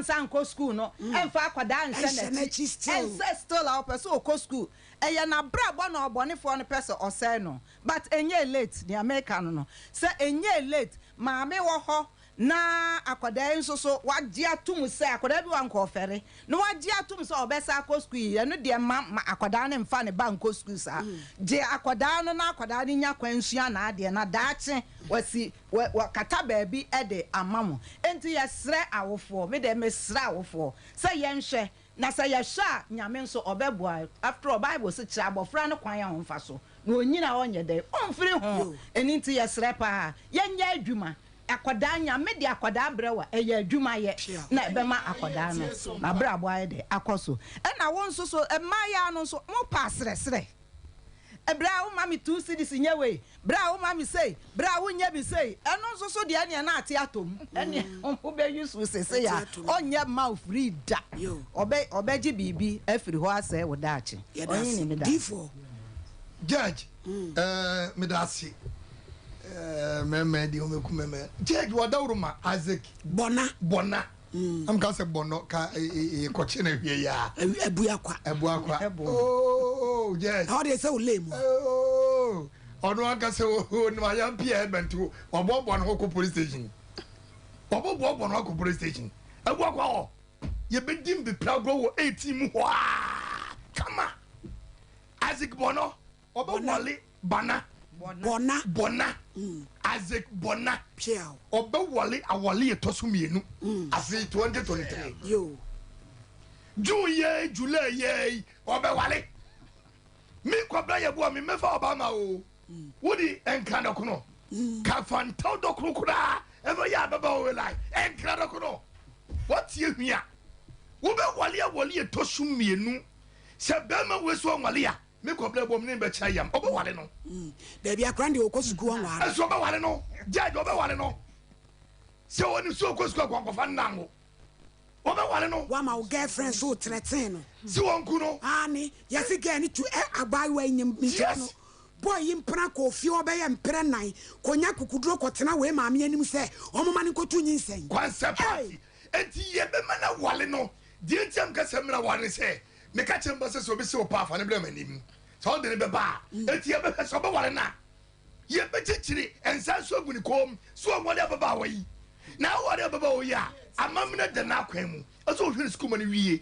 sanko school no emfa akwada nse na chi still our person ko school eye na bra bo na obone fo no person osay no but enye late the American no say enye late maame wo ho na akwada nso so wagye atum se akwada bi wan ko fere na wagye atum se obesa ko school ye no de ma akwada ne mfa ne bank school sa je akwada no na akwada ne nya kwansua na ade na daache wasi kata baabi ede amamo enti ye sre awofo me de me sre awofo se ye nhwe na se ye hwa nyame nso obeboa after Bible se kira abofra no kwan ya ho mfa so na onyina onye de omfiri ho eni nti ye sre pa ye nya adwuma akwada nya me de akwada brewa eye adwuma ye na ebema akwada no na brabo aye de akoso e na won so so emaya no so mo pa sresre ebra wo mami 2 cedis nya we bra wo mami say bra wo nya bi say eno so so de ane na ate atom ene wo be use se ya onye ma free da obeji bibi afiri ho ase wo da ache onye ni me da d4 judge medasi meme di omeku meme judge wadawruma Isaac bona am ka se bono ka ko chene hwie ya ebuakwa oh judge how they say ulemu ono aka se o no ya mpia ebentu obobo no ko police station obobo no ko police station ebuakwa ho ye bedim be prago wo 18 mu ho kama Isaac bono obewale bona Isaac bona piao obewale awale etosumienu ase 2023 yo July ye obewale mi kwabra ye bo mi mefa obama o wodi enkana kono ka fanta dokro kura ever ya baba o like enkana kono what ye hia wo be wale etosumienu se bema weso wale ya me kwabra bom ne be cha yam obewale no there be akrande okosuku anwa eso obewale no judge obewale no se woni so okosuku akwakofa nango obewale no wa ma girlfriend so threaten no si wonku no ani yesi girl ni to abai wa nyim no boy impra ko fi obeye mpre nan konya kukuduro kotena we maame anim se omoma ne kotu nyinsen concept enti ye be mana wale no die ntiam ka semra wale se me ka chemba se so be se opa afa ne bla manim so de ne be ba enti ye be so be wale na ye be chichiri ensa so guni kom so wale baba wayi na wale baba wo ya amamna de na kwan mu eso wo hwere school ma ne wie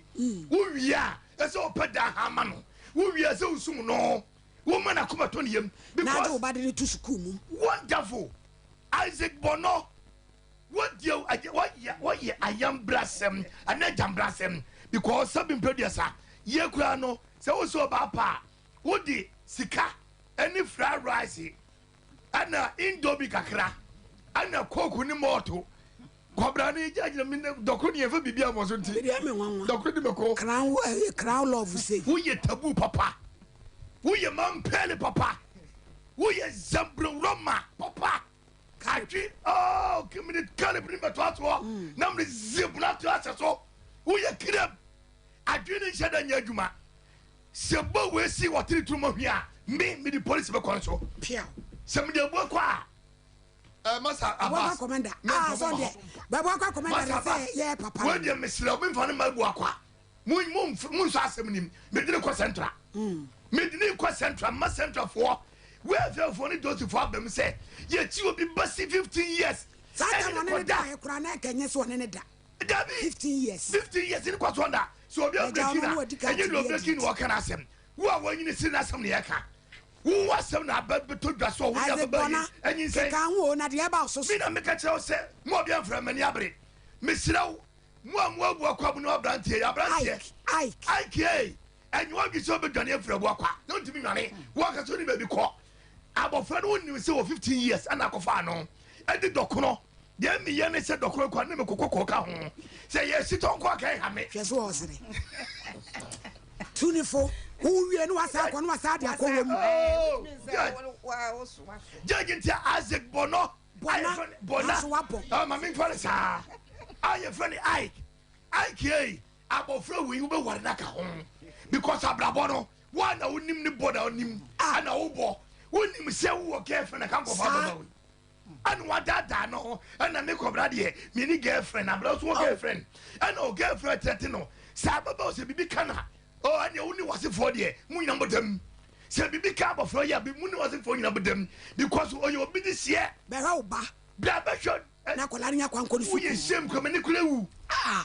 wo wie a eso opada ha ma no wo wie se usum no wo mana kuma to ne yam na do ba de to school mu wonderful Isaac Bono what you what ye ayam brasem anajam brasem because sabin producer ye kura no se wo so ba pa wo di sika any fried rice ana indomie kakra ana coke ni moto kwabra ni jajira mi dokro ni efa bibia mo so nti dokro di meko crown love say wo ye tabu papa wo ye mampele papa wo ye zambro roma papa kaji oh community calibre me to ato na me zebra to aseso wo ye krem adwene sheda nya adwuma sebo we si wotiri tuma hwia me di police be kon so pia se me de bo kwa masa abas commander so de baba kwa commander say yeah papa we de mesira obi mfa ne mabu akwa mun so asem nim me de ko central me de ko central ma central for we feel for ni those for them say ye ti obi basi 15 years sata no ne da e kura na kenye so ne da 15 years in kwaso nda so obi breaking na enye no breaking wo kana asem wo a wanyini si na asem ne yeka wo asem na ababeto dwa so wo ya baba enyi say ka ho na de ba so mi na me ka che o se mo obi amfra mani abre me siraw mo kwa no abrantie Ike and you want to so be done for wakwa don't be money waka so ni baby ko abofra no ni say 15 years and akofa no e di dokono de me ye ne say dokono kwa na me kokoko ka ho say yes sit on kwa kai ha me hweso osire tunifo who wie no wasa kwa no wasa de akowom judge ntia Isaac Bono mama for sa aye friend Ike abofra we you be ware na ka ho because abrabo no one na onim ni boda onim ana wo wonim se wo girlfriend ka kofa baba we and wadada no and me kobra de me ni girlfriend abro so girlfriend and o girlfriend tete no sa baba se bibi kana oh and you ni wase for de mu nyina bodam se bibi ka abofra ya bi mu ni wase for nyina bodam because o you obi this year be ha oba bla be shot na kola nya kwankɔ no we shame come ni kula wu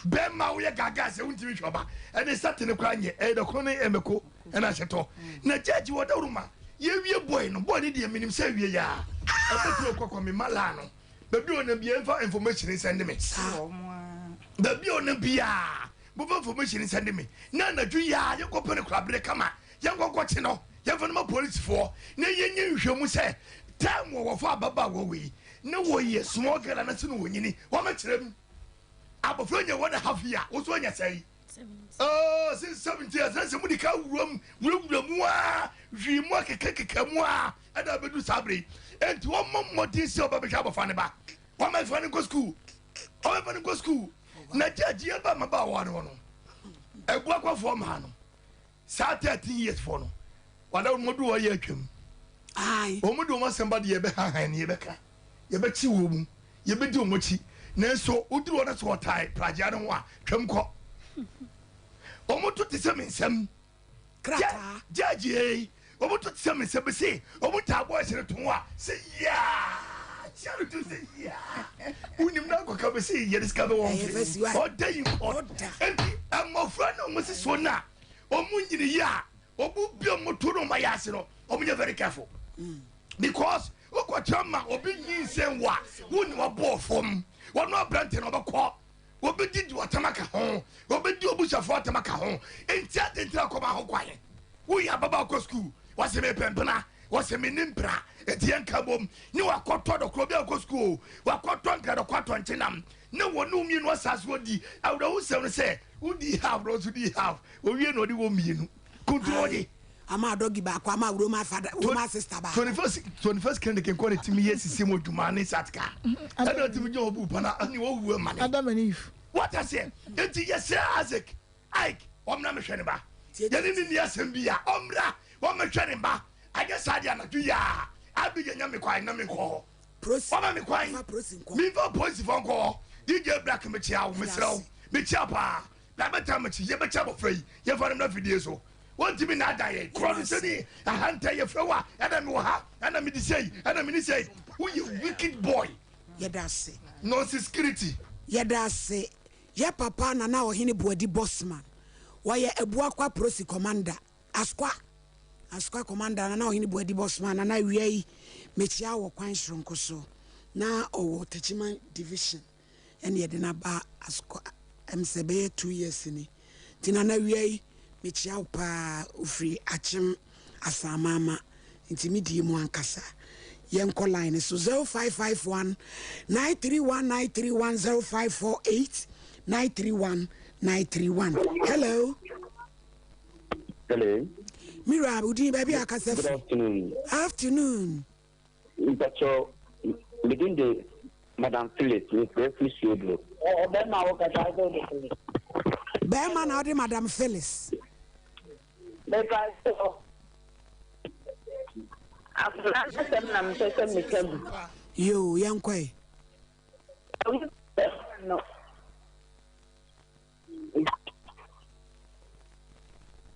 be ma we gaga se untimi hwoba and satene kwa nye e de kono emeko na hyeto na judge wo da ruma ye wie boy no boy ni de minim se wie ya abetu okwa me mala no baby ona bia enfa information send me baby ona bia bo information send me na na dwu ya ye kopene krabre kama ye nkokɔ che no ye fa no police for na ye nye nhwemu se time wo fa baba wo we na wo ye small girl na se no wonyini wo ma kyerem abofro nya 1.5 year wo so nya sai oh since 70 years na se mu dika wuram mu a hwi mu akekeka mu a ada bedu sabre enti wo momodi se oba be hwa bofa ne ba wo ma fa ne go school na jaji ya ba ma ba wa no ebu akwafo ma no sa 13 years for no wada mo du wo ye atwam ai o mo du mo samba de ye be han ne ye be ka ye be chi wo mu ye be di o mo chi na so uduru wo na so tai praja no a twam ko o mo tu ti se mensam krata jaji o mo tu ti se mensam be se o mo ta boy se to a se ya charo tu se ya unim na ko ka be se ye discover one o day o enti am friend o mo se so na o mo nyini ya o bu bi o mo to no ma ya se no o mo very careful because o ko chama obi yin sen wa woni wa bo fom wo no brante no be ko obi di watamaka ho obi di obusafo watamaka ho enti adentra ko ma ho kwaye wo ya baba ko school wase me pempena wase me nimpra enti yanka bom ni wakoto do kro bi ko school wakoto nka do kwato nchenam ne wo no mi no asase odi awda wo se no se udi have no udi have o wie no di wo mienu kuntuodi ama dogi ba kwa ama wuro ma father wo ma sister ba 21st clinic en ko ne timi yes simo duma ne satka ada timi jo bu pana ani wo wu ma ne Adam and Eve what I say enti yes Isaac Ike omna me hwene ba ye ni asem bia omra wo me hwene ba age sadia na du ya abi ye nyame kwai na me ko prosi me kwai me va prosi fon ko DJ Black me chia wo me sraw me chia pa na beta me chi ye be chia bo frei ye fa na video so what do you mean that day? Cross city, a hunter your flower, and I'm ha, and I'm say, and I'm say, who you wicked boy? Yeah, that's it. No security. Yeah, that's it. Yeah, papa, na now hini body bossman. Why a buakwa prosi commander? Asqua commander, na now hini body bossman, and I we mechia or quine shrunko so. Now, oh, Techiman division, and yet in a bar Asqua, Sebe 2 years in it. Tinana we. Michia pa ufri achim asamama intimidi mu ankasa yenko line so 0551 931 0548 931 hello Mira udi baby akasa good afternoon Mpacho within the Madam Philip refuse you Bema na odi Madam Phyllis yo yankwe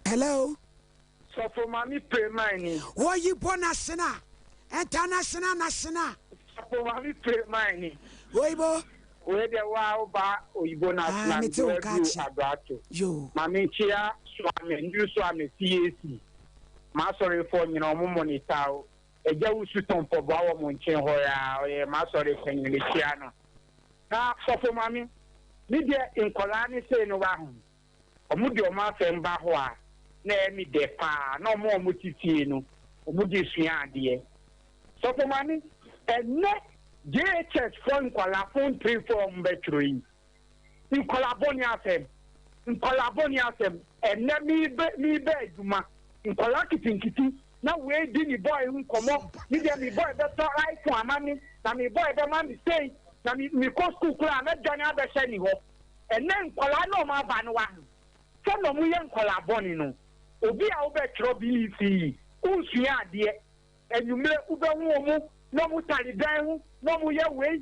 hello so for mommy pay money what you born national international so for mommy pay money oibo we de wa ba oyibo national me too catch yo mami chia so ame new so ame CAC ma sorry for you know mo monitor eja wusu ton for bawo mo nchen ho ya ma sorry for you chia no na so for mami media in Colani say no one. Omudio Martin Bahua, Name de pa, no more Mutino, Omudisian dear. So for money, and net JHS phone phone 3-4 battery. In Colabonia, and let me beg ma. In Colaki Kitty, now we didn't boy who come up, media me boy that's all right for money, and me boy the man say, and me go school plan, not Johnny other sending hope. And then Colano ma banwan. Some of we young Colabonino. Obi a ube trouble fee. Usia dear. And you may ube woman, no mutali down, no more your way.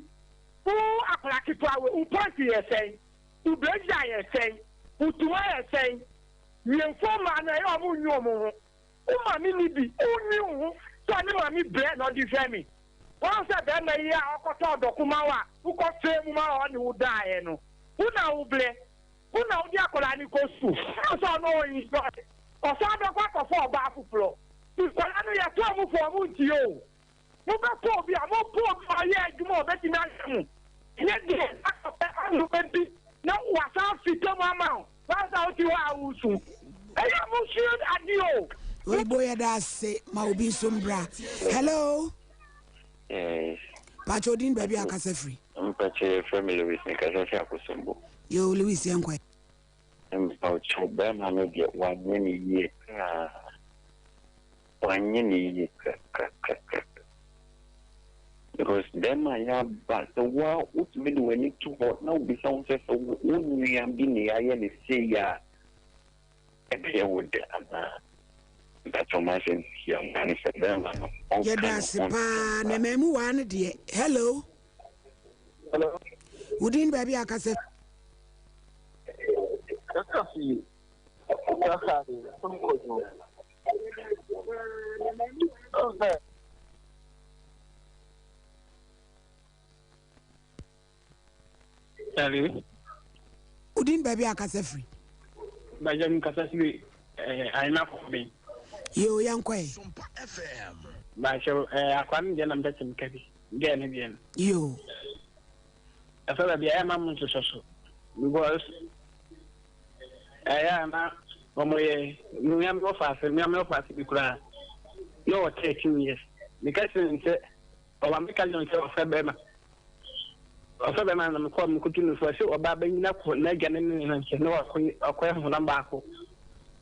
Oh, a clacky power, who party a say, who bless I say, who to I say, you inform and I am on your more. Oh, my mini, oh, you, so I know me bread or defend me. Once I done a year, I got Dokumawa, who got fame on who die. Who now bless? Who now Diacolani goes to? I saw no in his body. Or some of what for Bafu floor. You can only a trouble for Muntio. No, but poor, we are more poor for a year, more betting than yet, no, what's our fit to my mouth? That's out you are also. I am sure at you. We boy, that's say, Maubi Sombra. Hello. Pachodin, baby, I can say free. I'm patchy family with me because I have some. You, Louis, young quite. I'm about to them. I may get 1 year. 1 year. Because them I have, but the war would be when it too hot now. Besides, so only I'm being the I say, yeah. And here would that's all my sense here. And said them. Yeah, that's a pan. A memo one, dear. Hello. Hello. Wouldn't baby, I can say. Wouldn't baby, I can say free. By Jan Cassasi, I know me. You young quay. By show, I can't get them better than Kathy. Again. You. I thought I'd be a mamma to social. Because I am we am no fast, we am no fast because no 13 years. Because I'm making of February. Of February, I'm calling continue for sure about being up for Negan and no acquaintance number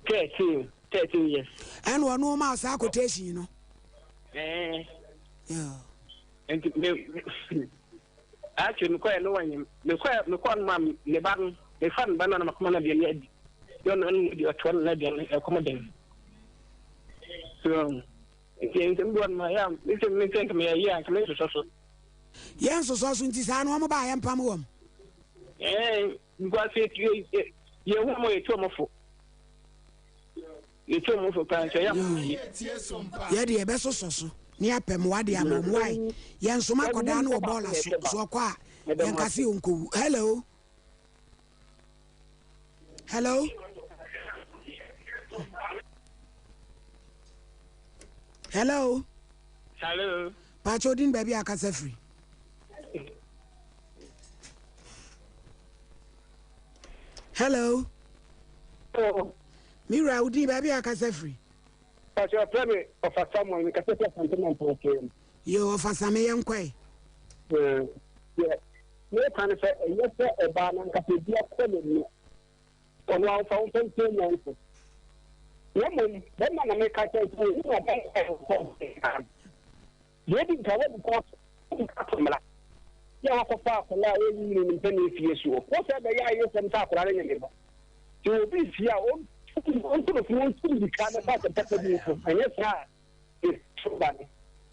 13 years. And one more mouse, I quotation, you know. Yeah. And actually, quite no one, the quite mum, the button, the fun banana of Mana be led. You're not only a 12 legend accommodating. So, if you don't my arm, listen to me a year and come to social. Yes, so soon to sign one by and Pamwom. Eh, because you're one way to move. You told me for parents. Yeah, dear, best so. Near Pemwadi and why? Yan Somakodano Bola so qua. Yan Cassi uncle. Hello. Hello. Hello. Hello. Pachodin baby, I can say free. Hello. Oh. Mira, Udi baby, I can say free. But you're probably of a someone because it's something for him. You offer some young quay. Yeah. No kind of yes, a ban and Capidia Colony. On one fountain, 10 years. Woman, then I make a tell you, you didn't tell it because you have a far from now in 10 years. What's that? The eye is some type of running. You be here on the phone to the kind of person. And yes, sir, it's so bad.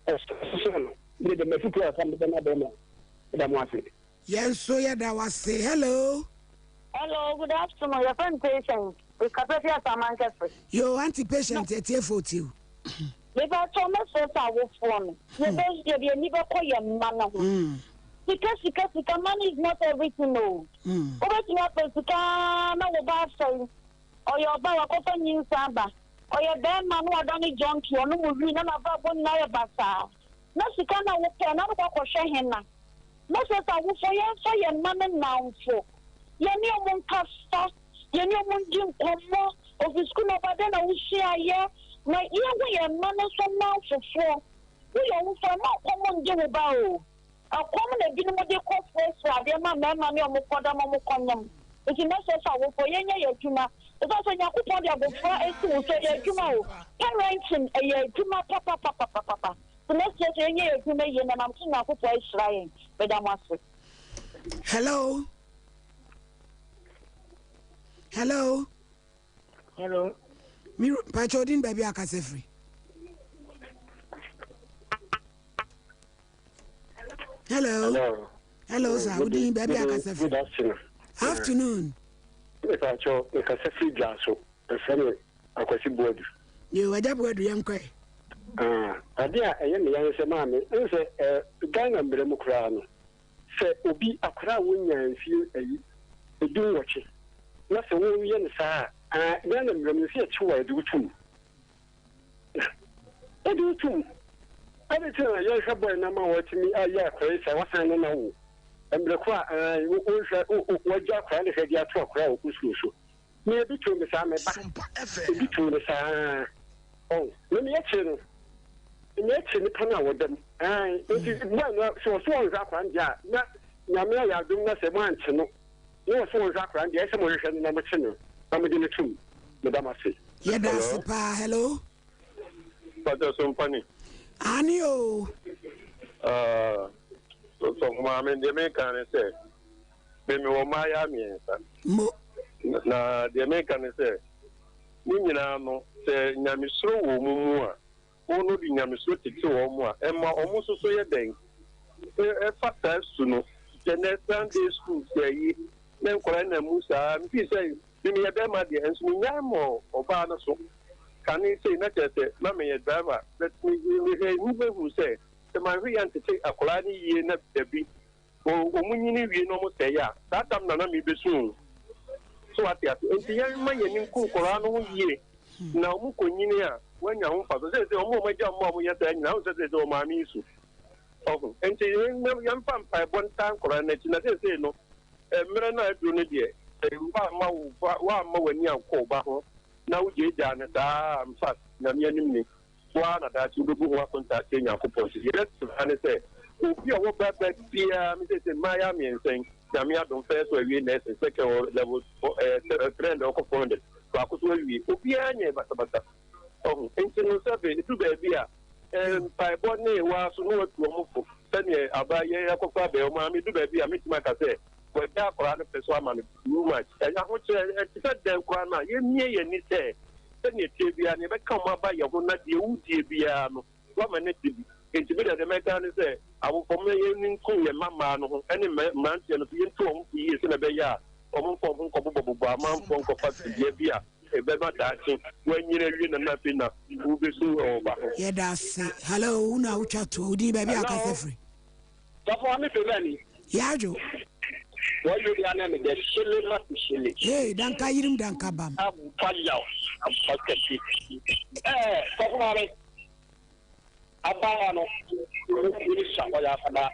The Mexico from the Mother. Yes, so yeah, that was say hello. Hello, good afternoon. Your friend patient. You anti-patient at your foot you. If I told myself I was for me, you never call your man. Because money is not everything. No. Over to your person, about saying, or your bar of new samba, or your band man who are done a junkie, or no movie, none of that one night basa. No, she cannot walk another walk or share him. No, I will for your man now for. yɛne ɔmo nkasa yɛne ɔmo ngye nkɔmmɔ ofi sukuu na ɔba dɛ na wohyia yɛ na yɛwo yɛ mma no nso ma fofoɔ woyɛ wo fa ma ɔkɔmmɔ ngye wo ba o akɔm na ebinom de kɔ fɛsɛ adeɛ ma mmarima ne ɔmo kɔda ma ɔmo kɔnyam nti mɛsɛ sɛ awofo yɛnyɛ yɛ adwuma ɛsɛ sɛ nyankopɔn de abɔfra asi wo sɛ yɛ adwuma o parenting ɛyɛ adwuma papapapapapa so mɛsɛ sɛ yɛnyɛ yɛ adwuma yie na nam so nyankopɔn ahyira yɛn bɛda mo ase. Hello. Hello. Hello. Me Pachodin baby akase free. Hello. Hello sir. Good evening baby akase free. Good afternoon. Afternoon. Pacho akase free jaso. Efere akwasi board. Yo waja board yam kwe. Ade a eye me yan se ma me nse Ghana mbere mu kura no. Se obi akura wonya nfie ayi edun woche. Na se wo ye ne saa Ghana mbere mu se chiwa edutum. Edutum. Abi te ya hwe boy na ma watimi ayi akura se wasan no na wo. Mbere kwa wo hwe akura ne hwe dia to akura wo kususo. Me bi to me saa me ba. Bi to me saa. Oh, me me ye no. Nyɛ ni pana wodam nti bwana so nza kwan dia na nyame ya adum na se mo anche no no so nza kwan dia se mo hwehwɛ no na mo che no na mo de ne tum me da mase ye da sipa hello Father Sompani ani o so ma me de me kan se me wo ma ya mi mo na de me kan se ni nyina no se nyame soro wo mu a ono di nyamiso tete wo mu a emma omo so ye den fata su no the next Sunday school say na nkora na musa mfi say bi me be ma de enso nya mo oba na so kan say na tete na me ye driver let me he be who say the man we ant take akola ni ye na dabi o munyini wie no mo say ya that time na me be so atia enti ye ma ye ni nko kola no ye na mu konyini a wanya ho fa so se omo ma jam mo yeta nyina ho se do ma mi su oho enti yam pam pa bon tan kora na ti na se no mere na adu no de wa ma wani anko ba ho na wo je ja na da am fa na mi anim ni wa na da ti do bu wa konta te nya ko po si yes ane se obi o wo ba bia mi se ma ya mi ensen na mi adon fe so awie na se second level trend o ko fonde ba ko so awie obi anya ba bata oh enti no sabe ni tu baby a pai boni wa so no watu omufo tani abaye yakofa be o ma mi du baby a mitima ka se we da akora no peso ama no too much ya ho che ti se den kwa na ye mie ye ni se tani tie bia ne be ka ma ba ye ho na de wu die bia no wa ma ne tibi enti be de me ka ne se awu fo me ye ni nku ye mama no ho ene man tie no ye ntu o mu ye se na be ya o mu fo nko bobo ama fo nko fa tie bia ebeba dachi wanyire wi na na pina ubesu oba ye da se hello una ucha to udi baby akase free so for me felani yajo wo yo dia na me de shele ma shele hey danka yirim danka bam abu fayaw abakati so for me abaya no ni shawa ya fada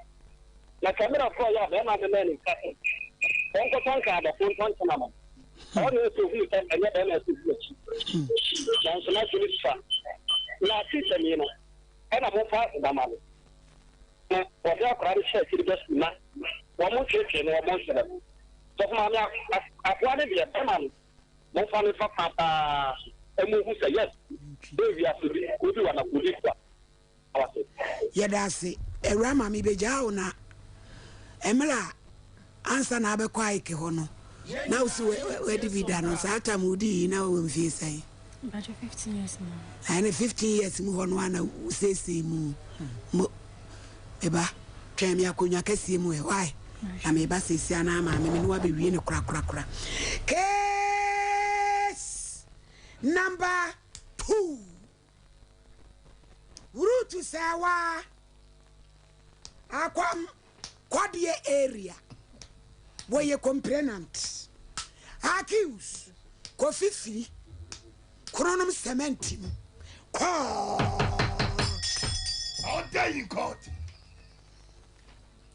la camera for ya be ma de ni ka onko tanka da kun tanka na mo all the to who and yet MS so na tuli fa na tita ni no ana mo fa da ma no o da akra ri she ti best na wo mo cheche no mo sele so ma na akwa ne bi e ma no mo fa ne fa papa emu hu say yes David asudi ko bi wana ko di kwa awase ye da se ewra ma mi beja o na emra ansa na be kwa ike ho no na usi we divida no sa ata mudi na we mfie sai about 15 years now and 15 years mu hono ana usese mu eba twem ya konya kase mu e why na me ba sesi ana ma me no wa be wie ne kura case number 2 route sawa akwam kwadie area boye complainant accuse kofifi chronom cement all day in court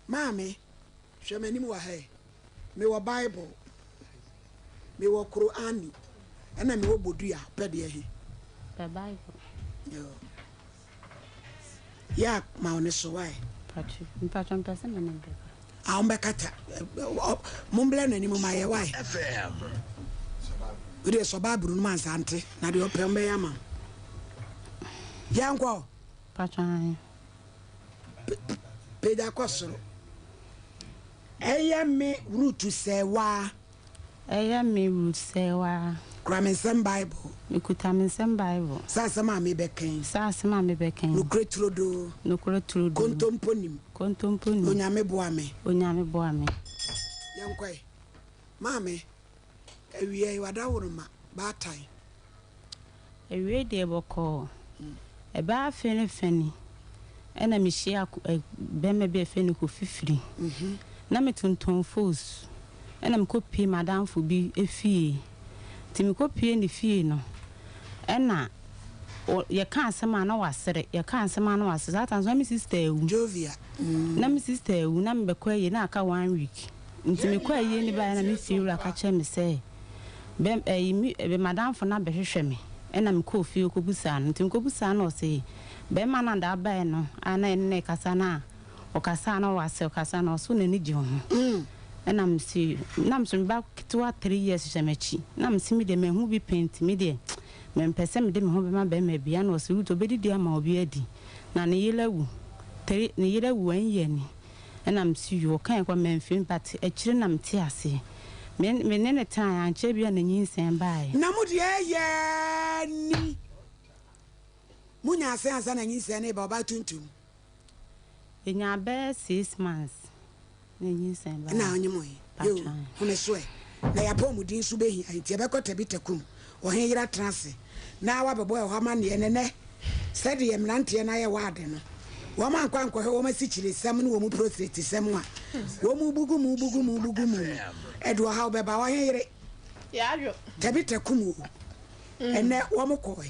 mame shemani mu wa he me wa bible me wo kro ani ena me wo bodua pede he the Bible yo ya ma one so why patron person na be a on be kata mumble na ni mo maye why FM we dey so babru no man sante na de opem be yama yanko patron peda kwasoro eya me root sewa eya me root sewa Kramisem Bible mikutamisem Bible sasa ma me beken no kretrodo kontomponim onyame boa me yankoi mame ewie wada woroma batai ewie de boko eba afene feni ena mi hia bema be feni ko fifiri na metonton fos ena mkopi madam fu bi efie timi kopie ni fie no ena ye kan asema na wasere ye kan asema na wasere atan so mi sister ewu Jovia na mi sister ewu na me bekwa ye na aka 1 week ntimi kwa ye ni ba na mi fiura ka che me se bem be madam fu na behwehwe me ena me ko fie ko busa no ntimi ko busa na o se be ma na da ba no ana enne kasa na o kasa na wase o kasa na so na ni ji ho ena msi nam so ba kitwa 3 years shamachi nam si mi de me hu bi paint mi de me mpese mi de me hu be ma be ma bia na o se ruto bedi dia ma obi adi na ne yelawu 3 ne yelawu 1 year ni ena msi yo kan kwa memfin but akire nam ti ase me ne tan anche bia na nyinsen bae na mu de ye ni munya ase ansa na nyinsen ne ba ba tuntum enya be 6 months na nyinsen bae na onyemoy yo hune soe na ya pomu din su behi anti ebekota bitakum o hen yira transe na wa bebo e ho ma ne ne said ye mnante na ye wade no wo man kwankwa he wo ma sichire sam no wo mu prostate sam a wo mu bugu mu edo ha obeba wo hen yire ya yo tabitakum wo ene wo mu ko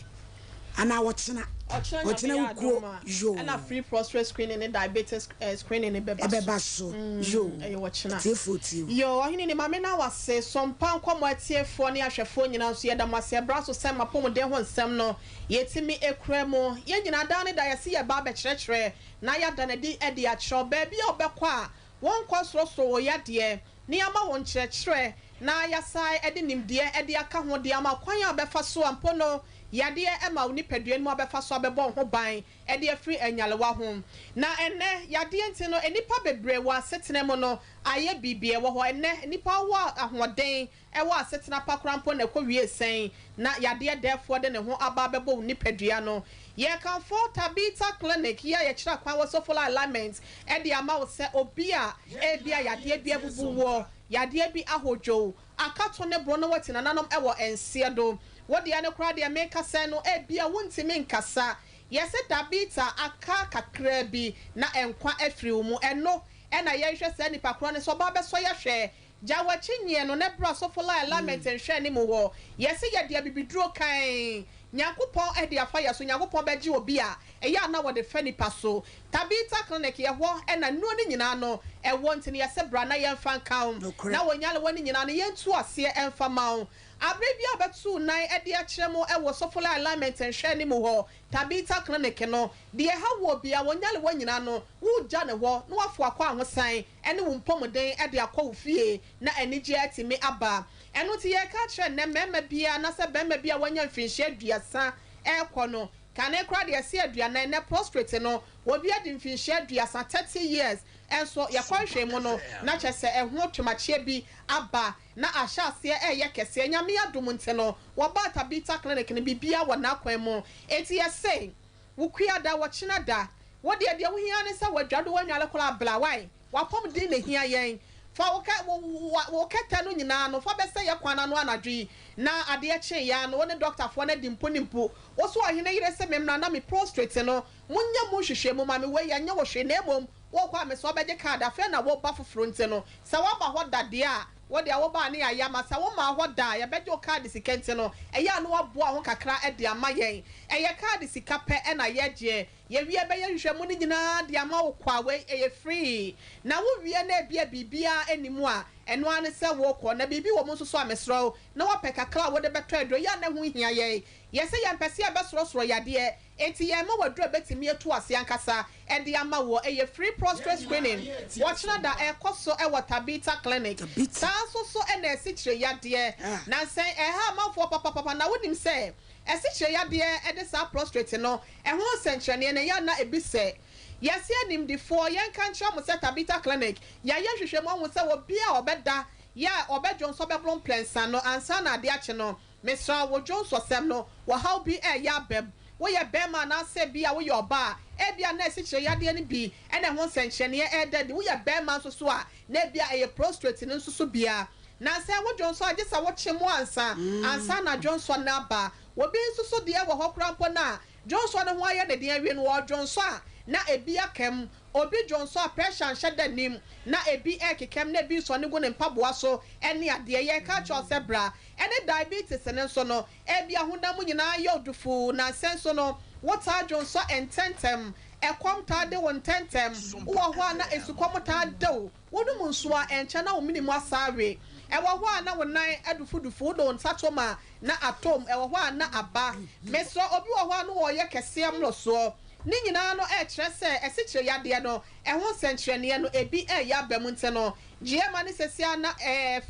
ana wo chena ukuo yo ana free prostate screening and diabetes screening beba so yo e wo chena tifoti yo ohini ni mame na wase Sompa Nkomo atiefo ne ahwefo nyina so yeda mase braso sem apomden ho nsem no yetimi ekremo ye nyina da ne da yase ye ba be kyerɛkyerɛ na ya da ne di e de akyerɛ ba bi obekɔ a won kwasoro wo ya de ne ama won kyerɛkyerɛ na ya sai e de nimdeɛ e de aka ho de ama kwan a befa so ampono yade ema oni paduan mu abefa so abebɔ ho ban e de afiri anyalewa ho na enne yade enti no enipa bebre wa setena mu no aye bibie wo ho enne enipa wa ahoden e wa setena pakrampo na kɔwie sen na yade defo de ne ho aba bebɔ oni padua no ye kan for Tabita clinic ye kyerɛ kwan wo so full alignment e de ama wo se obi a e bia yade bia bubu wo yade bi ahodwo akato ne bro no watina nanom e wo ensie do wodi ane kra de make kasa no e bia wontimi nkasa yese Tabita aka kakra bi na enkwa afiri mu eno e na ye hwɛ se nipa kra ne so ba be so ye hwɛ jawachi nye no ne bra so full alignment nhwɛ ni mu wo yese ye de bibiduro kan Nyakopon e de afa ya so Nyakopon beji obi a eya na wo de fa nipa so Tabita clinic ye ho e na nuo ni nyina no e wo ntini ye se bra na ye mfa kan na wonyale woni nyina no ye ntu ase emfa mawo abrebia betu nan e de akyerɛ mo e wo so full alignment nhwɛ ni mu ho Tabita clinic no de ha wo bia wonyale wo nyina no wo gya ne ho na wafo akwa ahosan ene wo mpomden e de akɔ wo fie na anigye atimi aba eno ti ye ka kyerɛ ne mema bia na se bema bia wanya mfinhye aduasa ekono kane kra de se aduana ne prostrate no obi adi mfinhye aduasa 30 years enso ye kwanhwe mu no na kyese eho twemachie bi aba na ahyase ye kese nyame adom nte no wo ba Tabita clinic ne bibia wo na kwan mu eti ye say wo kuada wo kyena da wo de wo hia ne se wadwado wanwale kola blawai wapom din ne hia yen fa wo keta no nyina no fa bese ye kwana no anadwi na ade eche ya no ne doctor fo na dimpo wo so ohene yire se memna na me prostrate no munya mu hwehwe mu ma me we ya nya wo hwe na emom wo kwa me so obeje card afa na wo ba foforo nte no se wo ba ho dade a wo de wo ba ne aya ma se wo ma ho da ya beje card sikente no eya no wo boa ho kakra e de ama yen eye card sika pe e na ye je ye wie be ye hwehwemu ni nyina de ama wo kwa we e free na wo wie na bia bibia animu a eno ane se wo kɔ na bibi wo mo so amesro na wo pɛ kakra wo de beto edo ya na hu hia ye se ye mpese e besoro yade enti ye ma wadura betimi etu ase ankasa e de ama wo e free prostate screening watch na da e koso e Tabita clinic sa so e na esichire yade na sen e ha amafo papa na wonim se esichire yade e de sa prostate no e ho senchene ne ya na ebise yesi anim di for yen kan kira mo se Tabita clinic ya ye hwehwe mo ho se wo bia obeda ya obedjon so beblom plensa no ansa na ade ache no mesra wo djon so sem no wo how bi e ya beb wo ye bema na se bia wo ye oba e bia na esichire yade ni bi e na ho senchene e de wo ye bema so a na bia e prostate no so bia na se wo djon so agesa wo chemo ansa na djon so na ba wo bi so de wo hokra mpo na djon so no ho aye ne de awie no wo djon so a na ebi akem obi Johnson pressure nhede nim na ebi ekekem na ebi so ne go ne mpaboa so ene ade ye ka cho sebra ene diabetes ne so no ebi ahonam nyina yodufu na senso no water Johnson ententem ekom ta de won tentem wo ho na esukom ta de wo dum nso a enche na wo minimu asawe ewo ho na wonan adufudufu do nsatoma na atom ewo ho na aba meso obi wo ho na wo ye kese amloso ni nyina no e kire se esichire yade no e ho sentrene no ebi e ya bam nte no giema ni sesia na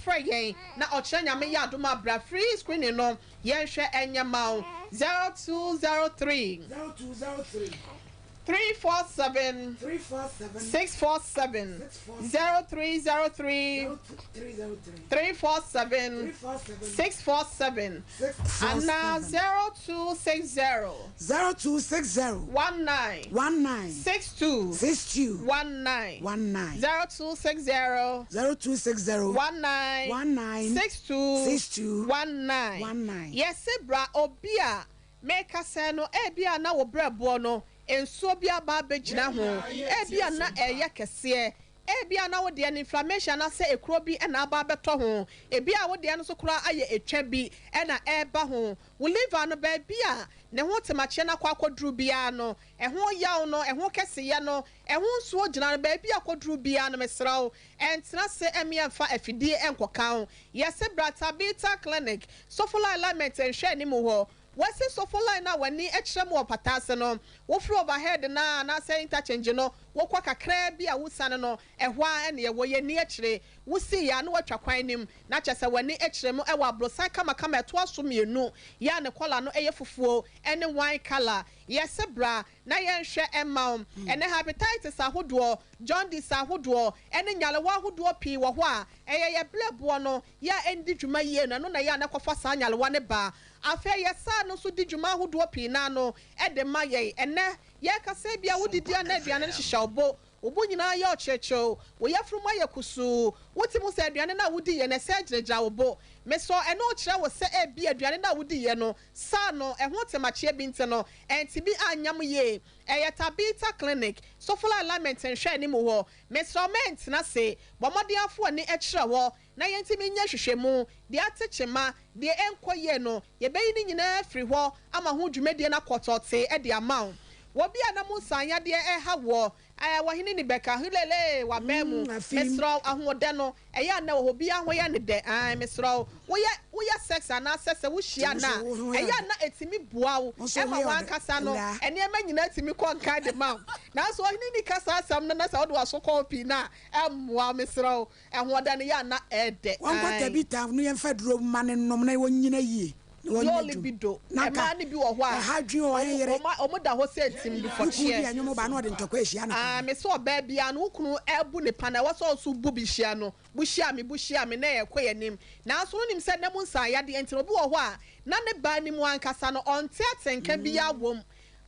freyen na okire nyame ya adoma bra free screening no ye hwe enyama 0203 347 647 0303 347 647 and now 0260 19 62 19 0260 19 62 19 yes bra obia make us no ebia na wo brabo no enso bia ba begina ho ebia na eye kese ebia na wo de inflammation na se ekro bi na ba beto ho ebia wo de no so kura aye etwa bi na eba ho wo liver no ba bia ne ho temache na kwakodru bia no ho yaw no ho kese ye no ho nso gina ba bia kodru bia no mesraw entra se emiamfa afidie enkoka ho yese Tabita clinic sofola alignment enhwe ni mu ho wasi sofola na wani echrem wo patase no wo free overhead na say interchange no wo kwa kakra bi a wusane no ehwa ene ye wo ye ni echre wusi ya no watwa kwan nim na chese wani echrem e wa brosa kama eto aso mienu ya ne kola no eye fufuo ene wine color yese bra na ye nhwe emma ene hepatitis ahodo jaundice ahodo ene nyalewa ahodo pi wo ho a eye ye blebo no ya endi dwuma yie no na ya na kofa sa nyalewa ne ba afa yesa no so di dwuma ahodo pi na no e de ma ye ene ye kasa bia wodidi na aduane hihya obo nyina ye ochecho wo yafrum aye kusu wotimu se aduane na wodi ye na se agreja obo meso ene o kire wo se e bia aduane na wodi ye no sa no e ho temache bi nte no enti bi anyam ye eye Tabita clinic sofola alignment nhwe ni mu ho measurement na se bomodiafo ni e kire wo na yentimi nya hwehwemu de atechema de enkoye no ye beyi ni nyina free ho ama ho dwumedie na kotote e de amount wobi anamu sanya de ha wo wahini ni beka hulele wa memu mesro ahode no eya na wo bi ahoye ne de mesro wo ya sex ana sese wo hia na eya na etimi bua wo e ma wan kasa no ene ema nyina etimi kon kan de ma na so wahini ni kasa asam na sa wo so copy na emwa mesro ahode ne ya na ede wan kwa Tabita no ye mfaduro mane nom na wo nyina yie yo libido ema ni bi wo ho a hadwe o yere omo da ho se tim bi for chia ya nyomo ba no de ntokwa ehia na me so ba bia no kunu ebu ne pana wo so bu bi hia no bu hia me na ye kɔ yanim na so nim se nam nsa ya de enti obi wo ho a na ne ba ni mu ankasa no onte atenka bi ya wom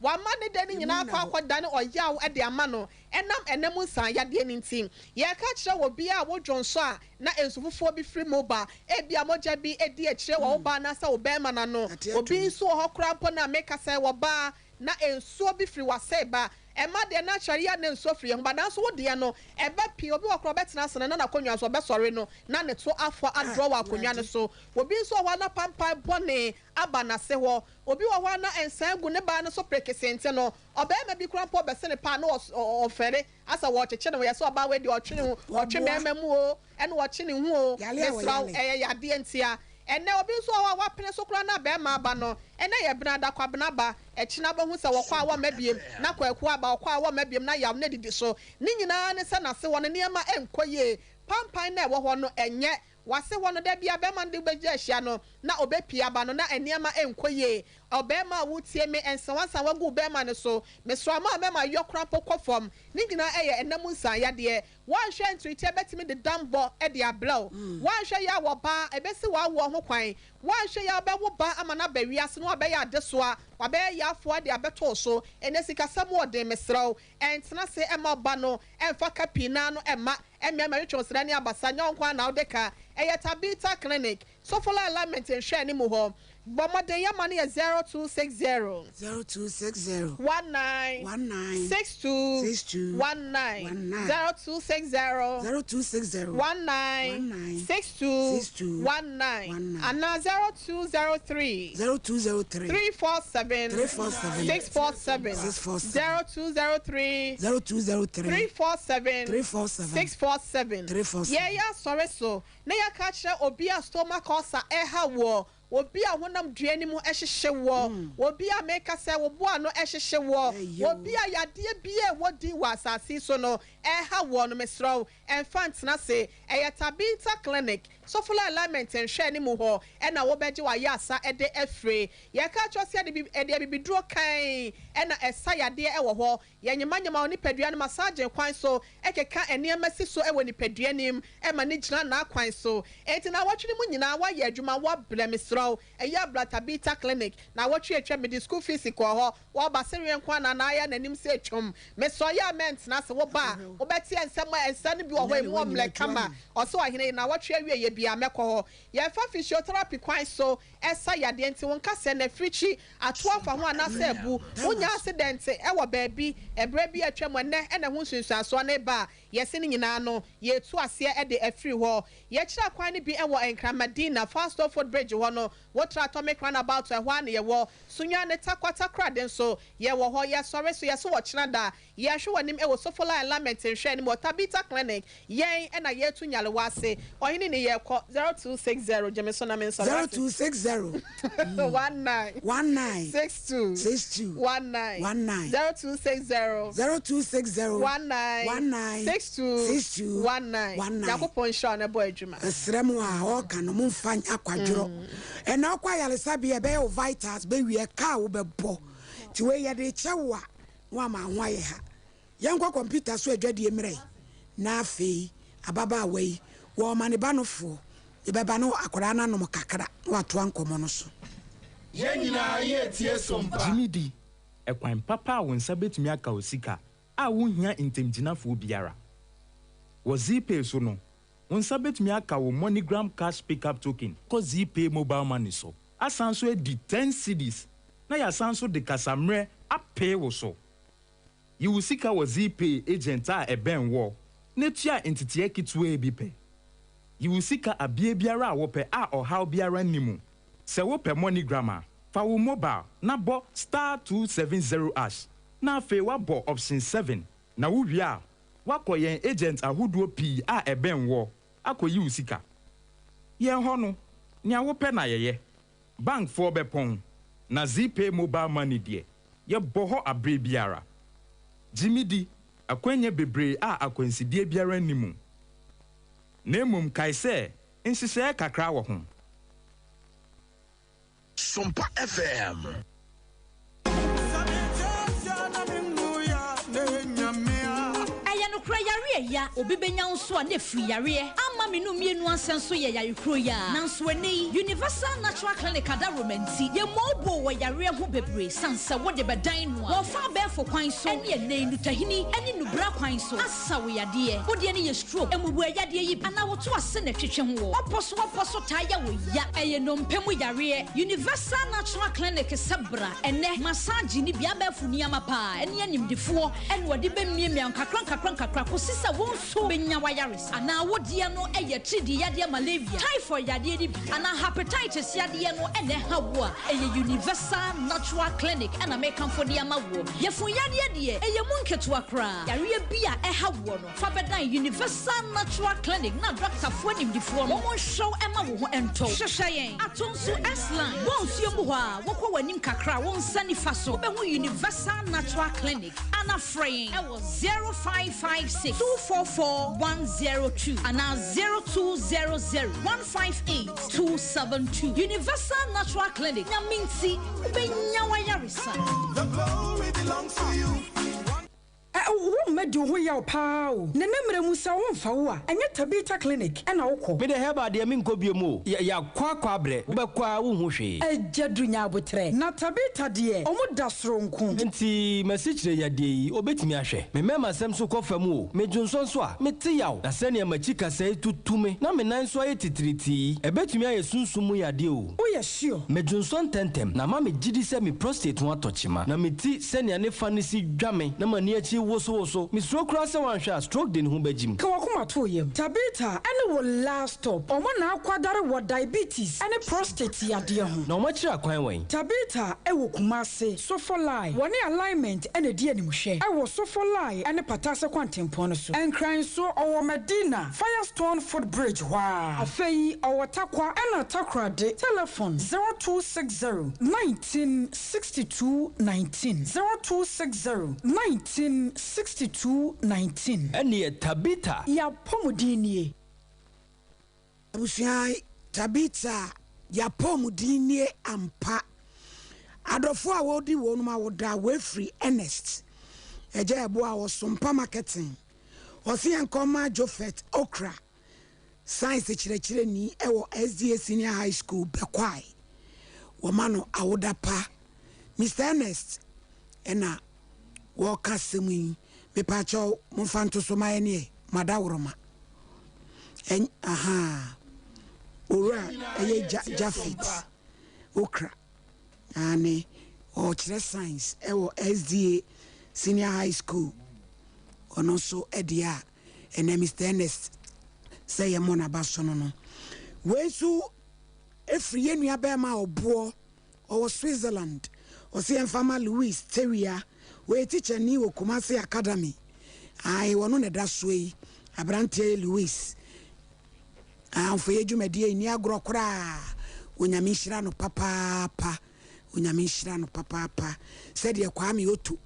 wama ne de ni nyina akwa dane oyaw e de ama no enam nsan ya de ni ntim ye ka kire wo bia wo dwonso a na ensufufo bi free mobile e bia moja bi e di akire wo ba na sa wo be ma na no obi nso ho krampo na make say wo ba na ensuo bi free waseba Emma de naturally and then so free, but now so dear no, a bet P. Obi or Robert Nasan and a conyan so best sorry no, none at so after a draw our conyan so, will be so one up pampa bonnet, abana sewo, Obi or one and Sam Gunebana so precasent no, or bear maybe grandpa Bassini Panos or Ferry, as I watch a channel where I saw about where you are training or Chimemo and watching in who, a DNCA. And now be so our weapon so crana bema bano, and I brada quabanaba, a chinaba who saw qua maybe, Nakwa qua maybe na yam neddy so, Nina and son I say one near my end quaye, Pampa never one and yet. Was one of them be a beman de Bejano, na obe piabano, na and near my end quaye, or bema would see me and so once I will go beman so, Miss Rama mema your crampo conform, Nina air and Namusa ya dear. One shine to tell me the damn ball at their blow. One share ya bar, a best one quine. One share ya bear bar amana berry as no bear deswa, or bear ya for their better so, and as it can some more de mesro, and Snase Emma Bano, and Faka Pinano, Emma, and Mamarichos Rania Bassanyon Quan Aldeca, a Tabita clinic, so for alignment and share any more. Boma de ya money is 0260 0260 19 62 19 0260 19 62 19 and now 0203 347 647 0203 347 647 yeah sorry so na ya catch obia stomach ulcer wo obi a honam duani mu ehyehye wo obi a make say wo bo ano ehyehye wo obi a yade bia wodi wasasi so no wo no mesro enfant say Tabita clinic so full alignment and share ni mu ho e na wo beje wa yasa e de afre ye ka cho se de bibidro kan e na esa yade e wo ho ye nyemanyema oni padua no massage kwan so e keka eniema si so e wo ni padua nim e ma ni gina na kwan so enti na watwene mu nyina wa ye adwuma wa blemesro e ya Tabita clinic na watwe atwa me school fees ko ho wo ba serian kwan na ya nanim se atwom me so ya ment na se wo ba wo beti ensem ensa ne bi wo ho emu omle kama oso ahene na watwe awie bia mekọ ya fa physiotherapy kwan so esa yade enti won ka se na frichi ato afa ho anasa ebu wonya accident e wo baabi ebre bi atwam ene ena ho sunsuaso na ba yesi ni nyina no ye tu ase e de afri ho ye kira kwan ne bi e wo Enkramadina fast forward bridge ho no water atomic runabout e ho an ye wo sunya ne takwata den so ye wo ho ye sore so ye so wo kira da ye hwe wanim e wo sofola alignment hwe ni mo Tabita clinic yen ena ye tu nyale wase ohini ne ye 0260 Jameson na mensa 0260 19 62 19 0260 19 62 19 yakopon sha na boy adwuma esremu a o kan mo mfa akwadworo ena okwa yalesa bi e be o vitals be wie ka wo be bo ti we ye de chewa wa ma hwaye ha yenkwa computer so adwade emre na afi ababa wei wo mane banofo ibeba no akora na no kakra wato ankomo no so yenyina ye tie sompa jimidi ekwan papa won sa betumi aka osika a wo hia intemginafo biara wo zipay so no won sa betumi aka wo MoneyGram cash pickup token ko zipay mobile money so asanso edi 10 cedis na ya sanso de kasamre apay wo so yi wo sika wo zipay agent a eben wo netua entity ekitwe bi pe yi wo sika abie biara a wo pe a ohaw biara nimu se wo pe MoneyGram fa wo mobile na bo *270# na fe wa bo option 7 na wo wi a wakoyen agent ahoduo pi a eben wo akoyi wo sika yen ho no nia wo pe na yeye bank for bepon na zipay mobile money de ye bo ho abre biara jimidi akwenye bebre a akwansidie biara nimu nemum kaise nsise kakra wo ho Sompa FM no kura yare ya obi benya nso a na free yare mami no mienu ansenso ye yayekro ya nanso eni Universal Natural Clinic ada romanti ye mobo wo yare ho bebre sansa wo de bedan no wo fa be fo kwan so eni ene nutahini eni nubra kwan so asa wo yade wo de ne ye stroke emubu yade yi ana wo to ase na twetwe ho wo poso ta ya wo ya eye no mpemu yare Universal Natural Clinic sabra ene massage ni bia ba fu niama pa eni animdefo eni wo de be miemia kakran ko sisa wo so benya wa yare ana wo de no eye tridi yade malaria typhoid yade di ana hepatitis yade no ene hawo eye Universal Natural Clinic ana make am for the amawo ye fu yade de eye munketo akra yare bia e hawo no fa bedan Universal Natural Clinic na doctor fo animdefo no mo show ema wo ho ento hwehweyen atonso S-line won suo mu ho a wo kɔ wanim kakra won sani fa so be ho Universal Natural Clinic ana fraying e was 0556 244 102 and 0200 158 272 Universal Natural Clinic nyaminti benya wayarisa. The glory belongs to you. Medi ho ya pao ne nemre musa wo mfa wo a enye Tabita Clinic na wokɔ be de heba de min kɔ biemu ya kwa bre be kwa wo hu hwe ejadu nya abotre na Tabita de omu da soronko nti masikyire ya de yi obetimi ahwe me mema sem so kɔ fam o me dwonso so a mete yaw na sɛ ne machi kasa tutume na me nan so aye titiriti ebetimi aye sunsumu ya de o wo ya sure me dwonso tentem na ma me gidi sɛ me prostate ho atochima na me ti sɛ ne fa ne si dwame na mani achi woso mi stroke cross one shot stroke den hu bajim ka wakoma to yem Tabita ene wo last stop omo na akwadare wo diabetes ene prostate yade ho na omo kira kwan wen Tabita e wo kumase sofolai woni alignment ene di animhwe e wo sofolai ene patase kwantempon no so enkran so owo Medina Firestone Footbridge wa afei owo takwa ena takrade telephone 0260 1962 19 0260 1962-19 Eni Tabita ya pomudini abusua Tabita ya pomudini ampa adofo a wodi wonu ma woda we free Ernest eje ebo a wo Sompa marketing Sompa Nkomo Jofet Okra science chire ni ewo SDA Senior High School bekwai wo mano awoda pa Mr Ernest ena wo kasemi me pacho mfanto so mayene madawroma en ora eye Jafet Okra ane o chire science ewo SDA Senior High School ono so edia ene Mr Ernest say ye mona basono no wesu efri enua be ma obo o Switzerland o se enfama Louis Teria we teacher ni wo Kumasi Academy ai wono ne da so yi abrante Louis amfo yedwumade ni agro kora onyame nhira no papa onyame nhira no papa said ye kwame otu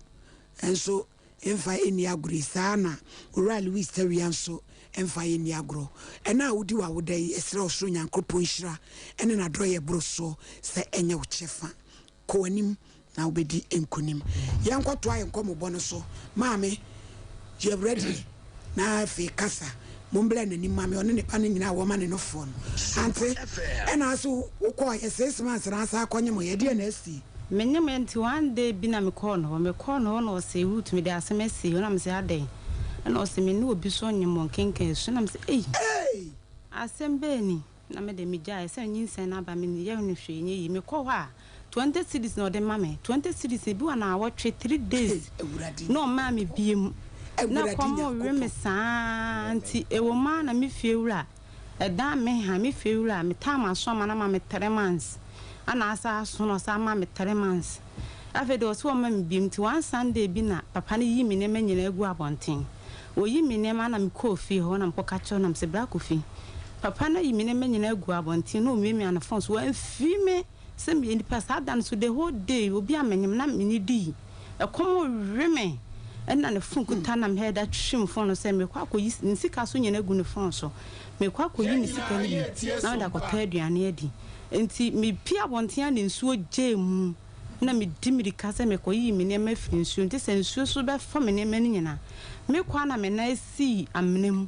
enso emfa eni agro sana ora Louis Teria nso emfa eni agro ena wudi wa wodai esra osro nyankopon nhira ene na droye broso se enye wo chefa ko anim na obedi enkunim yankwato aye nkomo bono so maame je ready na fe kasa mombla nani maame one ne pa ne nyina wo ma ne no fo no ante ena so ukọ ye 6 months na sa akonye mo ye de na asi menyem enti one day bi na me call no no se root me de asemesi na me se aden na o se me no obi so nyemo kenken so na me se eh asembe ni na me de me jai se nyinsen na ba me ye no hwe nye yi me kọ ha 20 cities no de mame 20 cities bi wana awotwe 3 days no mame biem na komo reme santi ewo ma na me fiewura eda me ha me fiewura me tama so ma na ma me 3 months ana asa so no sa ma me 3 months afede o so ma me biem ti one Sunday bi na papa ne yi me ne manyina egu abonten o yi me ne ma na me kofi ho na me koka cho na me se bra kofi papa na yi me ne manyina egu abonten no me ana phone so wan fi me se me ndi pass adan so the whole day obi amanyem na me ni di e komo reme ena ne phone kuta na me head atwim phone se me kwa koyi nsika so nyina gu ne phone so me kwa koyi ne sika ni na da ko ta aduane adi enti me pia bontia ne nsuo jemu na me dimirika se me koyi me ne mafiri nsuo nti se nsuo so be fa me ne mani nyina me kwa na me na si amnem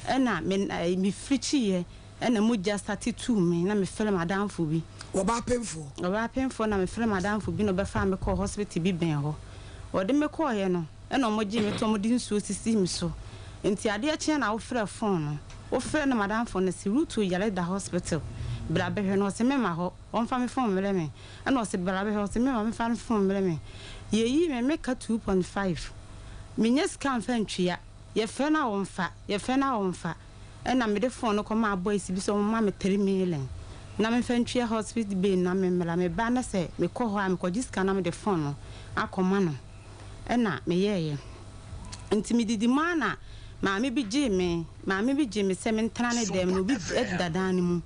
ɛna me frichi ɛna mo just started to me na me feel madam fo bi oba penfo na me feel madam fo bi no be fa me call hospital bi ben ho ode me call ye no ɛna mo gi me to mo di nsuo sisi mi so enti ade a kye na wo frɛ phone no wo frɛ na madam fo no si route to yale da hospital bra be hwe no se me ma ho on fa me phone mele me ɛna o se bra be ho se me ma me fa me phone mele me ye yi me make 2.5 minye scan fa ntwia ye frɛ na wo mfa ɛna me de phone no kɔma boys bi so ma me 3 million na me fa ntwia hospital be na me mela me ba na se me kɔ ho a me kɔ scan na me de phone no akɔma no ɛna me yeye nti me didi mana maame bi gye me se me ntana ne dem no bi dada ne mu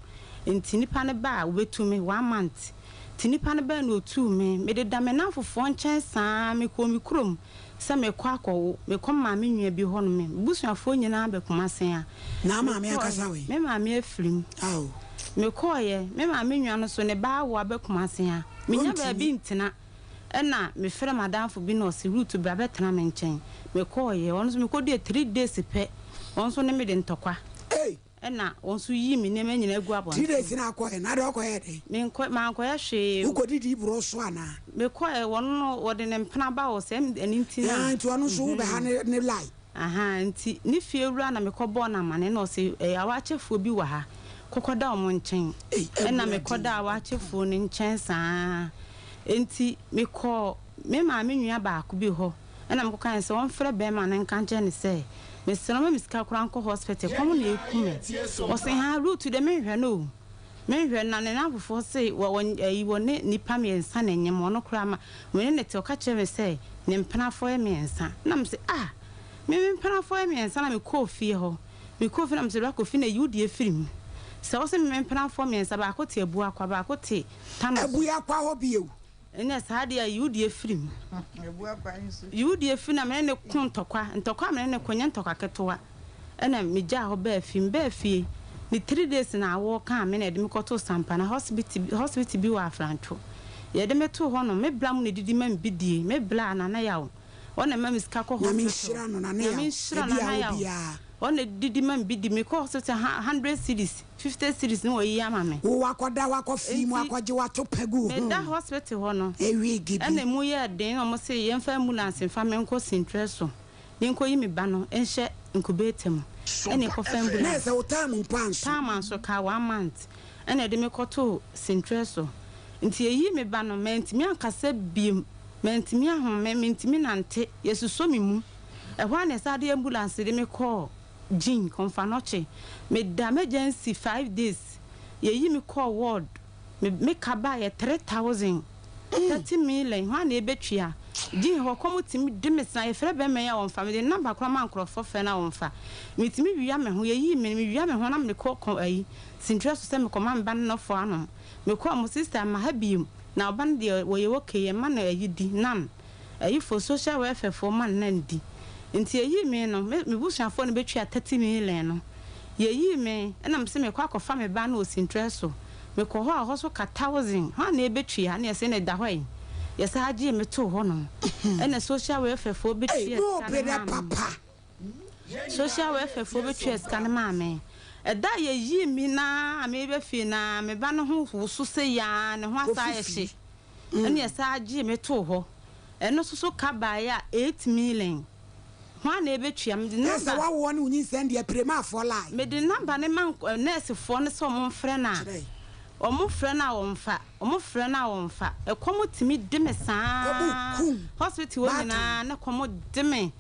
nti nipa ne ba obetu me 1 month ti nipa ne ba no otu me de da me na fofo nkyɛn saa me kɔ mi krom se me kɔ akɔwo me kɔ maame nwia bi hɔ no me busuafo nyina be komasen a na maame akasa we me maame afrim aw me kɔye me maame nwia no so ne ba wo abe komasen a me nya ba bi ntina ɛna me frɛ madam fo bi no se route bra betena me nkyɛn me kɔye ɔno so me kɔ de 3 days pɛ ɔno so ne me de ntɔkwa ɛna ɔno so yi me ne me nyina gu abɔ 3 days na akɔye na de ɔkɔye de me nkɔ ma nkɔye hwe wo kɔdi di bro so ana me kɔye wɔno no wɔde ne mpena ba wɔ sɛ ɛni ntina nti ɔno so wo be ha ne lie nti ne fie wura na me kɔbɔ na mane na ɔse awakyefo bi wɔ ha kɔkɔda ɔmo nkyɛn ɛna me kɔda awakyefo ne nkyɛn saa enti me kɔ me maame nwia baako bi hɔ ɛna me kɔkan sɛ wɔn frɛ bɛma ne nka nkyɛn ne sɛ me sɛ me misika kora nkɔ hospital kɔm na ekume ɔse ha route de me hwɛ no me hwɛ na ne nafofo se wɔ ne nipa me nsa na nyem ɔno kora ma me ne te ɔka kyerɛ me sɛ ne mpenafo me nsa na me sɛ me mpenafo me nsa na me kɔ fie hɔ me kɔ fie na me sɛ ra kɔ fie na yudi efirim sɛ ɔse me mpenafo me nsa ba akɔ te abu akwa ba akɔ te tanos abu akwa hɔ bieu ene saade a yudi efrim yudi efina me ne kun ntokwa me ne konya ntokwa ketowa ena me gya ho ba afie ni 3 days na awo ka me na de me koto Sompa na hospital bi wa afranto ye de me to ho no me blam ne didi man bidie me bla na na yawo ona ma miska ko ho na me shira no na ya ona didi man bidi me ko so 100 cedis 50 cedis no yi ama me wo akoda wakofi mu akwaje wato pagu me da hospital ho no ewi gibi ena mu ye den o mo se ye mfa ambulance mfa me nko sintreso ni nko yi me ba no enhye incubator mu ena ko fa ambulance na se o time so ka 1 month ena de me koto sintreso nti yi me ba no mentimi ankasa biem mentimi ahom mentimi nante yesuso me mu ehwa na sa de ambulance de me call Jin konfanoche me da emergency 5 days ye yi me call ward me kaba ye 3000 30 million ha na ebetwia Jin ho komutimi de me san ye frɛ be me ya won fa me de number kra man krofo fe na won fa metimi wia me ho ye yi me wia me ho na me call ayi sintra so se me command ban no fo ano me call mo sister ma ha bium na oban de wo ye woke ma na ayi di nan ayi for social welfare for man nan di nti eyi me no me busuafo no betwa 30 million no ye yi me na me se me kwa akɔfa me ba na osintreso me kɔ hɔ a hɔ so ka 1000 ha na ebetwa na yɛse ne da hɔ ye sa agye me to hɔ no na social welfare fo betwa papa social welfare fo betwa scan ma me ɛda ye yi mi na me be fi na me ba no ho so se ya ne ho asa ye hye na yɛse agye me to hɔ ɛno so ka ba ya 8 million Hwa na ebetwa me de number na wa wo ne unyi send ye prema for lie me de number ne man nurse fo ne so mo frɛ na omo frɛ na wo mfa ekomo timi de me saa hospital wo nyina na komo de me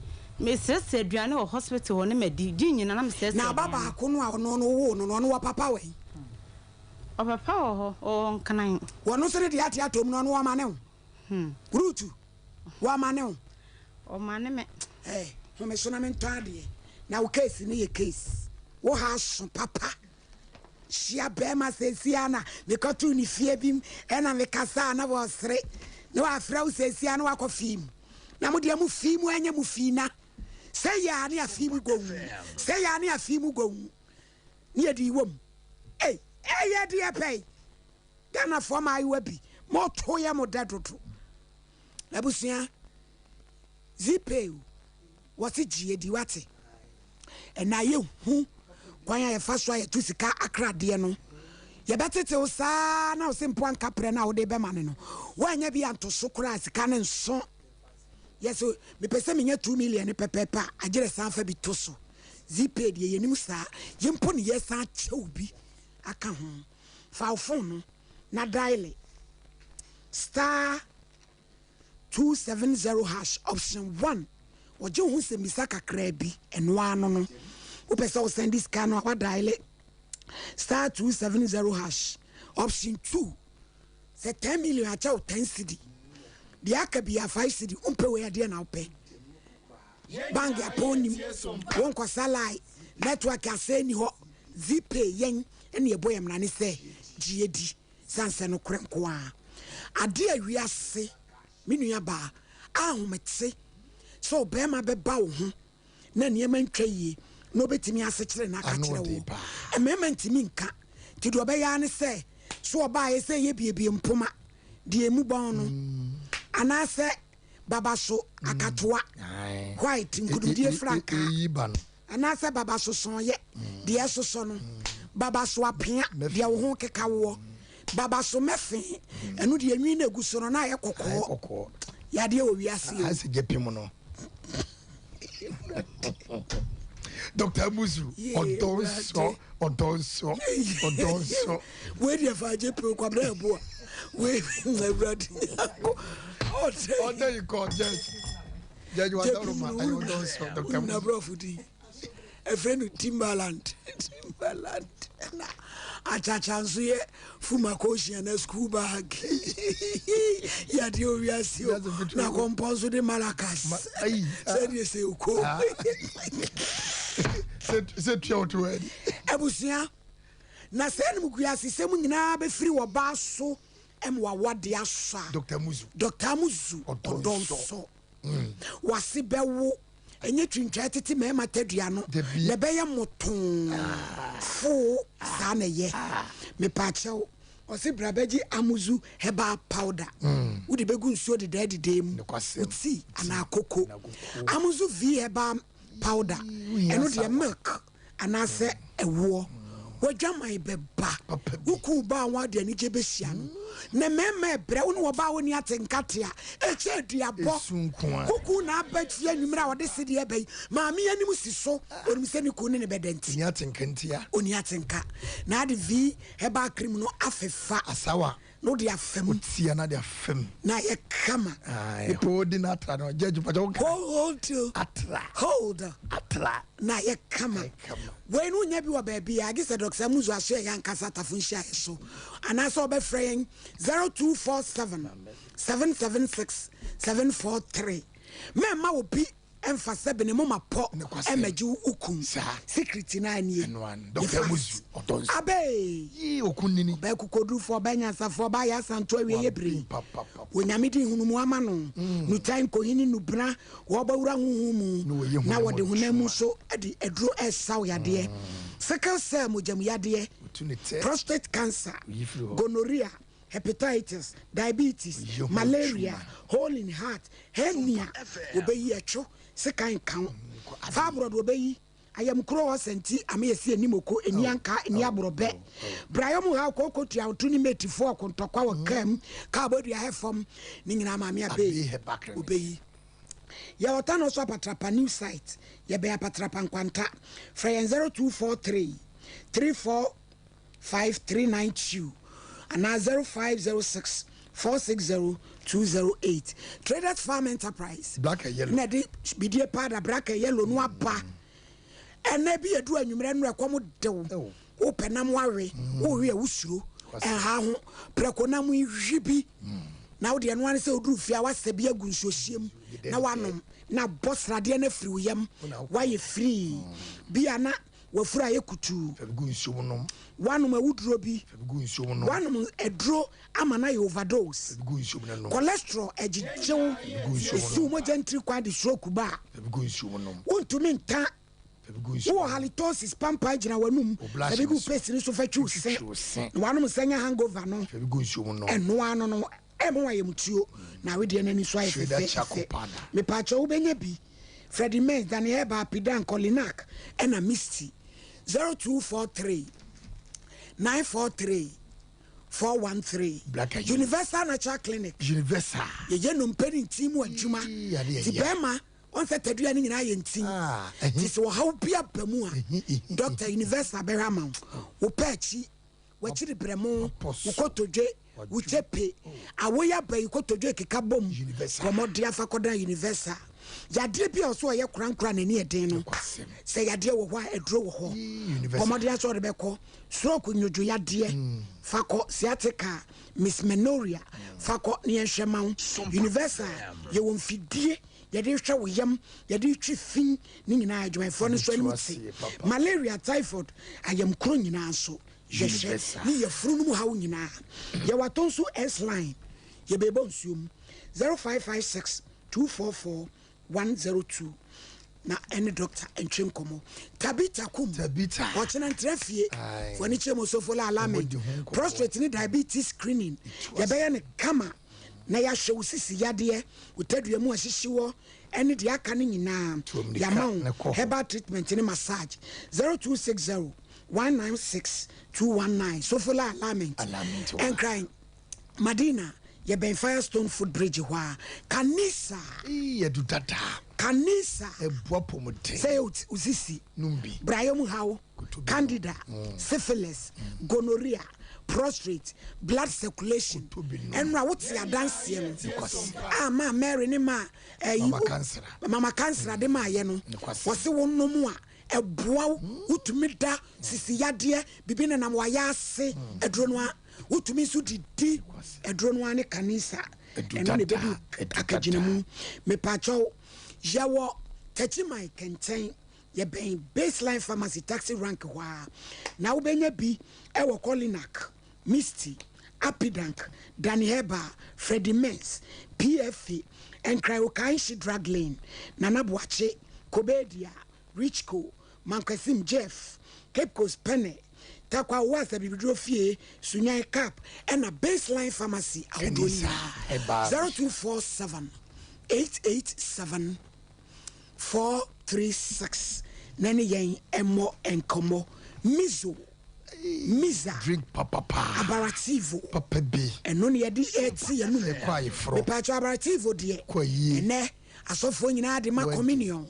sese aduane wo hospital wo ne madi di nyina na me sese na baba ko no a no wo no wa papa we o papa wo o nkanan wo no sere de ate atom no wa mane rutu wa mane o mane me ho me so na me ntade na wo case ni ye case wo ha so papa shia be ma sesia na me ko tu ni fie bim e na me kasa na wo sere na wa fra wo sesia na wa ko fim na mo de mu fim anya mu fina se ya ni afim go se ya ni afim go ni e di wom ye di e pay Ghana for my webi mo to ye mo dadodo abusia zipeu wati gie di wati na ye hu kwan ya fa so ya tu sika akrade no ye betete wo saa na wo sempo anka pre na wo de be mane no wanya bi anto so kura sika ne nso yeso me pese me nya 2 million pepepa agire san fa bi to so zipe de ye nim saa ye mpo ne ye san chew bi aka ho fa phone no na dial star 270 hash option 1 oje hu se misaka krabi eno ano no wo pese wo send this scan no wa dial star 270 hash option 2 se 10 million acha 10 cedi di aka bi 5 cedi umpe we ade na upe bank aponi won kwa salai network aseni ho zipay yen ene eboyem na ne se giedi sanse no krenko a ade awiase minua ba ahomete so be ma be ba wo ho na niema ntwa yie no betimi ase kire na aka kire wo emema ntimi nka ti do be ya ne se so oba ye se ye biebie mpoma de emu bon no anase baba so akatoa white ngududie franka anase baba so son ye de so so no baba so apia de wo ho keka wo baba so mefe enu de anwi na gu so no na ye kokko ya de o wiase o ase jepim no Dr. Musu, odonso. Where the faje pe kwa bra bo. We my brother. Oh, there you go, Judge. Judge Wadaruma, I odonso, Dr. Musu. Na bro fudi. A friend Timbaland. Na achachanso ye fuma koshi na school bag. Ya di o wiase o. Na compose de Malakas. Said you say uko. C'est tu auto ed abusia na se ne mukuasi se mu nyina be firi wo ba so em wa wade asa Dr. Musu odonso wasi bewo enye twintwa tete me matadua no le be ye moton fo sa na ye me pa chew osi brabeji amuzu heba powder udi begu nsuo de dem uti ana koko amuzu v heba powder eno de milk anase ewo wodwa mai beba wuku ba wa de ani je besia no na meme bre wo no wo ba wo ni atenkatea eche aduabo kuku na abatia nwumra wo de sede ebai maami anim si so onim se ni ku ne bedenti ni atenkantia oni atenka na de v heba cream no afefa asawa no de afem utia na de afem na ye kama ipo di na atra no judge pa hold atra na ye kama we no nya bi wa ba bia agi se Dr. Muzu aso ya nkasa tafunhia so anaso be frame 0247 776 743 mema wo bi emfase bene mama po emaji ukum secret na ani Dr. Muzu odonso abe yi okunini ba kukodu fo ba nyansa fo ba ya santo awie ye bre wonyamedi hunumu ama no nu time ko hini nu bra wo ba wura huhumu na wo de hunamu so adi edro esaw yade sickle cell mojam yade prostate cancer gonorrhea hepatitis diabetes malaria hole in heart hernia obeyi echo sekan kan fabro do obeyi ayam kro senti amesi animoko enianka eni abrobe brayom ha kokotua otuni metifo kontokwa wo kam ka bodu ahefom ni nyina maame abe obeyi ya wotano so patrapa new site ya be patrapa nkwanta fra 0243 345 and now 0506 460 208 Traders Farm Enterprise black and yellow na di bidie pada black and yellow no aba ena bi edu anwumre no ekom dew wo penam wawe wo hwe awusuro ha ho prekonam hwibi na wo de no ane se oduru fia wasabi agunsohiem na wanom na bosrade na firi yam waye free bia na wafura yekutu febugunsumunum wanum awudro bi febugunsumunum wanum edro amana ye overdose febugunsumunum cholesterol ejijew esu mo gentry kwadi stroke ba febugunsumunum wontumi nta wo halitosis pampa jina wanum febugu pesi ni so fatwu se wanum sanya hangover no febugunsumunum eno ano no emo wa yemutuo na we de nani so aye fefe me pa cho wo benya bi Freddie Mays Daniel Ba Pidan Colinac and a Misty 0243 943 413 Universal Natural Clinic. Universal. Ye no mpeni ntimu adwuma. Ti bema on se tadua ni nyina ye ntim. Ti so how bia pamu a. Dr. Universal Berama. Wo pachi, wo chiri bremo, wo kotodwe, wo chepe. Awoya ba kotodwe keka bom. Komode afa kodan Universal. Yade bi oso ye krankra na ni eden no. Se yade wo ho edro wo ho. Komode aso de beko. Stroke nyojo yade. Fako sciatica, Miss Menoria, Fako ni enhwema Universal ye won fidie ye de hwe wo yam ye de twi fin ni nyina adwumayfo no so animti malaria typhoid ayam kro nyina so ye ni ye furu no mu ha wo nyina ye waton so S line ye bebo nsuom 0556 244 102 na any doctor Sompa Nkomo Tabita ochena ntrafie foni chemo so fola alarm prostate ni diabetes screening ye be ne kama na ya hwe usisi yade utadua mu ahihyiwo ene de aka ne nyina ya maun herbal treatment ni massage 0260 196 219 so fola alarm and crying Madina ye ben Firestone Food Bridge hwa kanisa ye dudada kanisa ebuapomote say usisi numbi brayom hawo candida syphilis gonorrhea prostate blood circulation enra woti adanse no ma Mary ni ma mama cancer de ma ye no wo se wonnom a eboa utumi da sisi yade bibi na nam waya ase edro no a utumi so didi edro no ne kanisa eno ne bedu akagina mu me pacho yawo techimai kenten ye ben baseline pharmacy taxi rank wa na wo benya bi e wo Colinac Misty Apidank Danny Heba Freddie Mens PFA and Cryokanshi drug lane Nana Boache Kobedia Richco Mankasim Jeff Cape Coast Penny Takwa was a bibliography Sunyai Cap and a baseline pharmacy 0247 887 436 Nani Yang Emo Nkomo Mizo Miza drink papa abarativo papa B and no near the 8 yanu me kwai fro me patch abarativo de kwayi ne asofo nyina de ma communion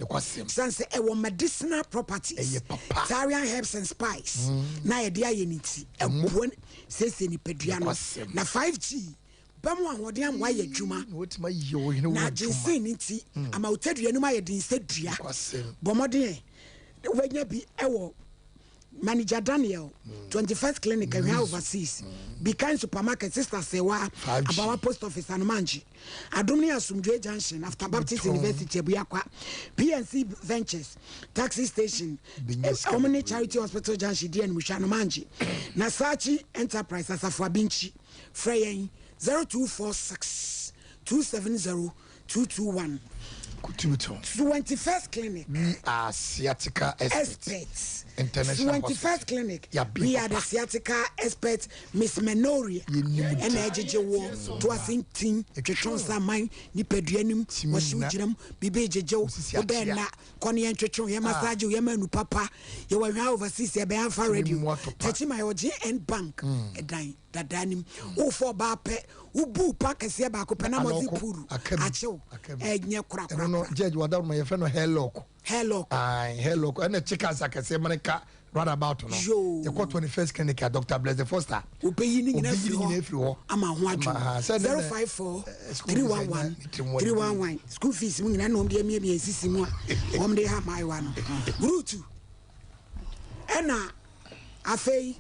sense e wo medicinal properties Tarian herbs and spice na ye de ayeniti ebuon sese ni pedua no na 5G bamu ahode am wa ye dwuma wotima yo hene wo na jinsin nti ama utadua no ma ye din sedua bomode wanya bi ewo Manager Daniel 21st clinic we have overseas Bekan supermarket sister sewa abawa post office and manji Adumni Asumdwe Junction after Baptist University Buyakwa PNC Ventures taxi station Omni Charity Hospital Junction DN Mushano manji Nasachi Enterprise Asafwa Binchi Freyen 0246 270 221 21st clinic we are sciatica experts international 21st clinic we are the sciatica experts Miss Menoria and ejejewo to asintin twetwon saman ni peduanim wasiugiram bibe ejejewo obena kone entwetwon ye massage ye manu papa ye wa hwa overseas ye be anfa radio techima yo GN bank edan dadanim o for ba pe ubu pakese ba ko pena mozi puru achew enye kura no judge wada my friend no hairlock hairlock and chickens akase maneka right about no you got 21st clinic Dr. Bless the Foster obeyi ni nyina free ho ama ho adwo 054 311 311 school fees mu nyina no de mie sisi mu a om de ha mai wa no route ena afei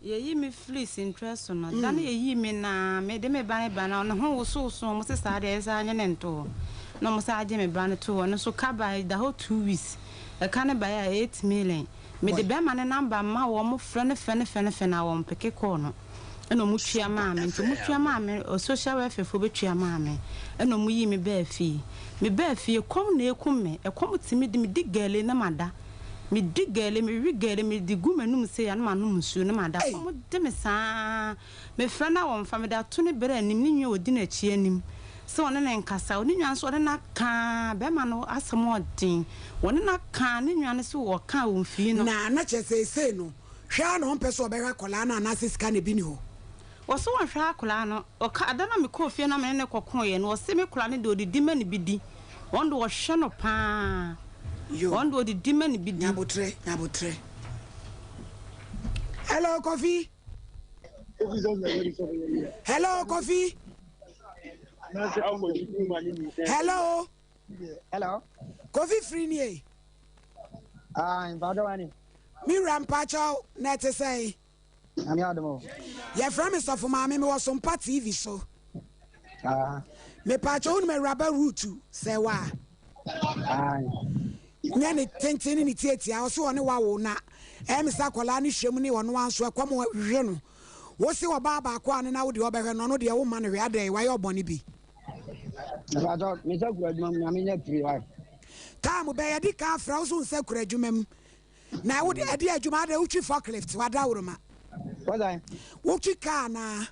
ye me fleece interest no dan ye me na me de me ban no ho so mo se sa de sa anya nento no mo sa age me ban to no so ka by the whole 2 weeks e kan buy 8 million me de be ma ne number ma wo mo frɛ na wo mpeke call no eno mu tua ma me nti mu tua ma me social welfare fo be tua ma me eno mu yi me ba fie kom na ekum me e kom timi de me digale na mada me digale me rigale me digu manum se ya na manum nsuo na mada kom de me saa me frɛ na wo mfa me da to ne bere anim ni nwe odi na chi anim so one ne nkasa oni nwan so na ka be ma no asem odin one na ka ne nwan so wo ka wo mfi no na chese no hwa no mpeso obehwa kola na anasiska ne bi ni ho wo so wo hwa kola no o ka adana me ko fie na me ne kokon ye no wo se me kola ne de odidi ma ne bi di wondo wo hwe no pa wondo odidi ma ne bi di nyabotre hello coffee hello coffee hello coffee free ni Badawani. Me rampacho net say. I'm Yadamo. Your friend is of mammy was some TV so. Me pacho me rubber root say why. Nanny tentin in it, I also on a wow na. Sakolani Shemuni on one so a come reno. What's your baba quan and out the other no the old man every day why your bonny be? I thought Mr. Gradman, I mean, 3 life. Time obey a dick car frozen sacred jumem. Now would a dear Jumada Uchi forklift, Wadauruma. What I? Uchi car na.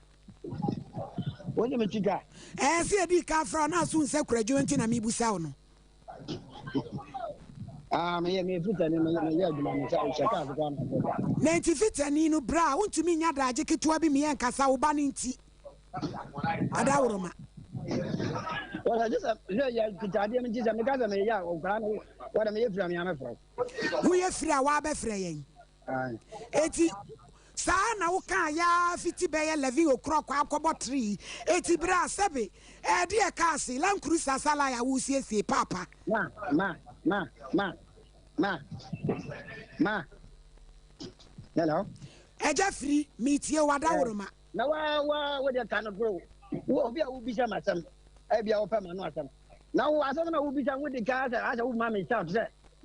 What do you mean? And see a dick car from us soon sacred joint in a mibu sound. Me put an Nancy fit and Nino Bra, want to mean Yada jacket to be me and Casao Baninti. Adauruma. Well, I just could I didn't just because I'm a young what I'm here from Yamafa. We are free, Wabe Fraying. 80 Sana Ukaya, 50 Bay, Levin, Croc, Alcoba tree, 80 Bra Sabi, a dear Cassie, Lancrusa Salaya, who says, Papa. Ma. Hello. A Jeffrey, meet you, Wadauruma. Now, what you cannot grow. Will be some. I be our permanent. Now, I don't know who be some with the cars as a woman sounds.